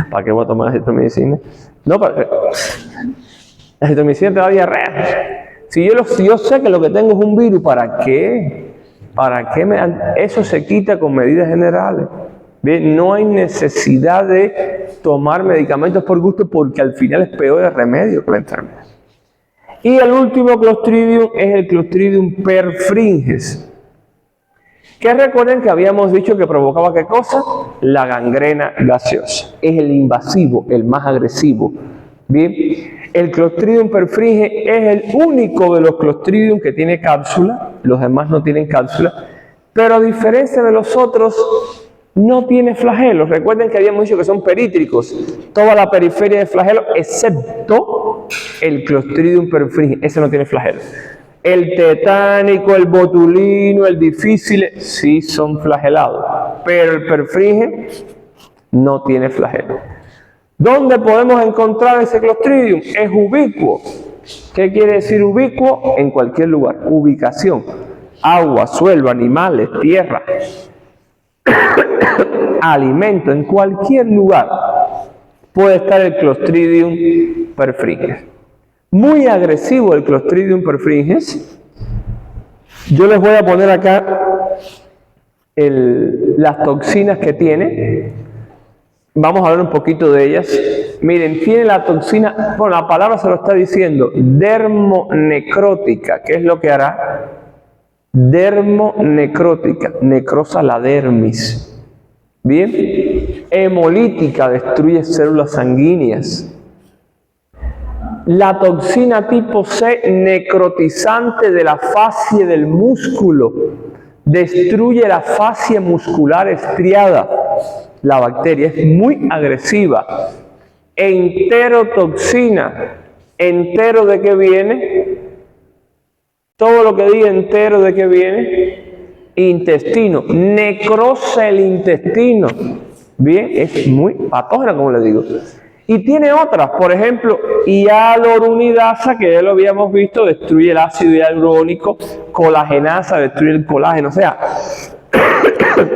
¿Para qué voy a tomar acitromicina? No, la acitromicina te da diarrea. Si yo sé que lo que tengo es un virus, ¿para qué? ¿Para qué eso se quita con medidas generales? Bien, no hay necesidad de tomar medicamentos por gusto porque al final es peor el remedio que la enfermedad. Y el último Clostridium es el Clostridium perfringens. Que recuerden que habíamos dicho que provocaba ¿qué cosa? La gangrena gaseosa. Es el invasivo, el más agresivo. Bien, el Clostridium perfringens es el único de los Clostridium que tiene cápsula, los demás no tienen cápsula, pero a diferencia de los otros, no tiene flagelos. Recuerden que habíamos dicho que son perítricos, toda la periferia de flagelos, excepto el Clostridium perfringens, ese no tiene flagelos. El tetánico, el botulino, el difficile, sí son flagelados, pero el perfringens no tiene flagelos. ¿Dónde podemos encontrar ese Clostridium? Es ubicuo. ¿Qué quiere decir ubicuo? En cualquier lugar. Ubicación. Agua, suelo, animales, tierra, alimento. En cualquier lugar puede estar el Clostridium perfringens. Muy agresivo el Clostridium perfringens. Yo les voy a poner acá las toxinas que tiene. Vamos a hablar un poquito de ellas. Miren, tiene la toxina, bueno, la palabra se lo está diciendo, dermonecrótica. ¿Qué es lo que hará? Dermonecrótica, necrosa la dermis. Bien, hemolítica, destruye células sanguíneas. La toxina tipo C, necrotizante de la fascia del músculo, destruye la fascia muscular estriada. La bacteria es muy agresiva. Enterotoxina. ¿Entero de qué viene? Todo lo que diga entero de qué viene. Intestino. Necrosa el intestino. Bien, es muy patógena, como le digo. Y tiene otras, por ejemplo, hialuronidasa, que ya lo habíamos visto, destruye el ácido hialurónico, colagenasa, destruye el colágeno, o sea,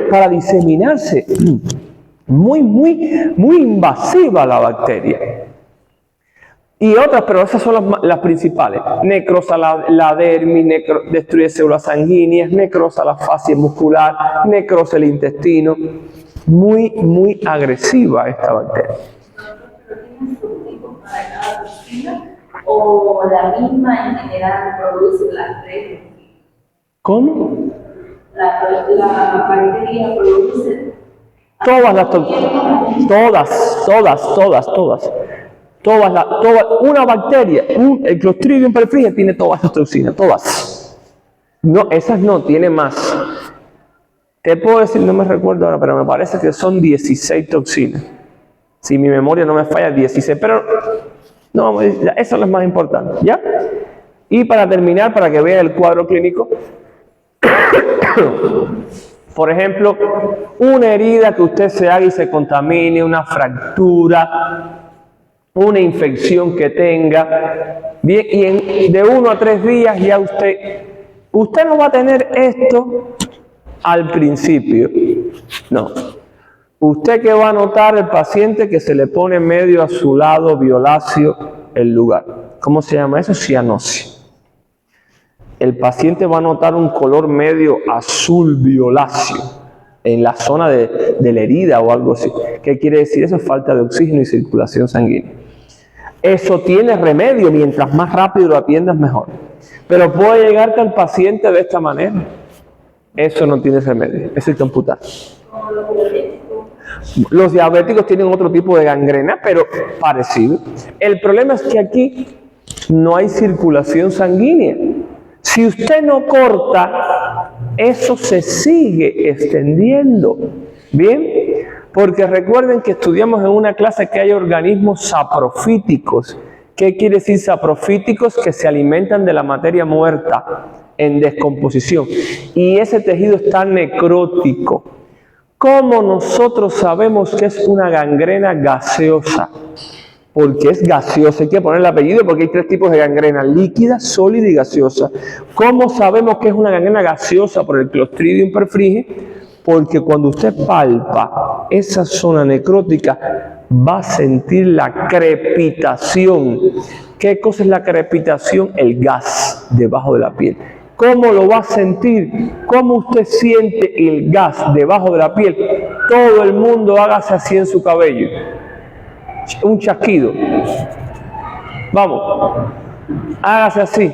para diseminarse. Muy invasiva la bacteria. Y otras, pero esas son las principales. Necrosa la dermis, destruye células sanguíneas, necrosa la fascia muscular, necrosa el intestino. Muy agresiva esta bacteria. ¿Pero tiene subtipos para cada toxina o la misma en general produce las tres? ¿Cómo? La bacteria produce Todas las toxinas, una bacteria, el Clostridium perfringens tiene todas las toxinas, todas. No, esas no, tiene más. Te puedo decir, no me recuerdo ahora, pero me parece que son 16 toxinas. Si mi memoria no me falla, 16, pero no, eso no es más importante, ¿ya? Y para terminar, para que vean el cuadro clínico, por ejemplo, una herida que usted se haga y se contamine, una fractura, una infección que tenga, bien, y de 1 a 3 días ya usted no va a tener esto al principio, no. Usted que va a notar el paciente que se le pone medio azulado, violáceo el lugar. ¿Cómo se llama eso? Cianosis. El paciente va a notar un color medio azul violáceo en la zona de la herida o algo así. ¿Qué quiere decir eso? Falta de oxígeno y circulación sanguínea. Eso tiene remedio, mientras más rápido lo atiendas mejor. Pero puede llegarte al paciente de esta manera. Eso no tiene remedio, eso hay que amputar. Los diabéticos tienen otro tipo de gangrena, pero parecido. El problema es que aquí no hay circulación sanguínea. Si usted no corta, eso se sigue extendiendo. ¿Bien? Porque recuerden que estudiamos en una clase que hay organismos saprofíticos. ¿Qué quiere decir saprofíticos? Que se alimentan de la materia muerta en descomposición. Y ese tejido está necrótico. ¿Cómo nosotros sabemos que es una gangrena gaseosa? Porque es gaseosa, hay que poner el apellido porque hay 3 tipos de gangrena: líquida, sólida y gaseosa. ¿Cómo sabemos que es una gangrena gaseosa? Por el Clostridium perfringens. Porque cuando usted palpa esa zona necrótica, va a sentir la crepitación. ¿Qué cosa es la crepitación? El gas debajo de la piel. ¿Cómo lo va a sentir? ¿Cómo usted siente el gas debajo de la piel? Todo el mundo hágase así en su cabello. Un chasquido. Vamos. Hágase así.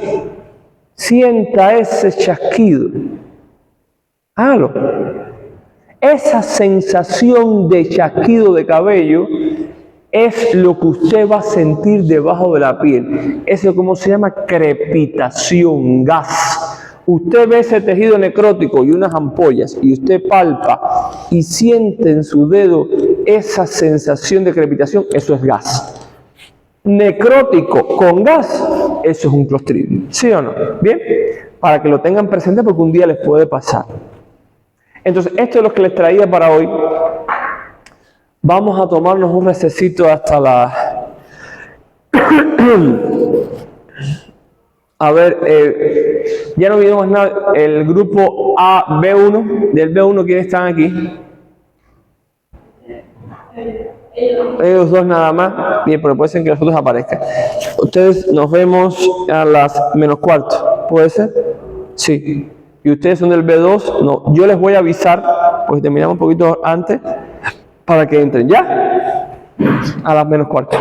Sienta ese chasquido. Hágalo. Esa sensación de chasquido de cabello es lo que usted va a sentir debajo de la piel. Eso es como se llama crepitación, gas. Usted ve ese tejido necrótico y unas ampollas y usted palpa y siente en su dedo esa sensación de crepitación, eso es gas. Necrótico con gas, eso es un Clostridium. ¿Sí o no? Bien, para que lo tengan presente porque un día les puede pasar. Entonces, esto es lo que les traía para hoy. Vamos a tomarnos un recesito hasta la... A ver, ya no vimos nada. El grupo A, B1, del B1, ¿quiénes están aquí? Ellos 2 nada más. Bien, pero puede ser que los otros aparezcan. Ustedes nos vemos a las -4. ¿Puede ser? Sí. Y ustedes son del B2, no, yo les voy a avisar, pues terminamos un poquito antes, para que entren, ¿ya? A las -4.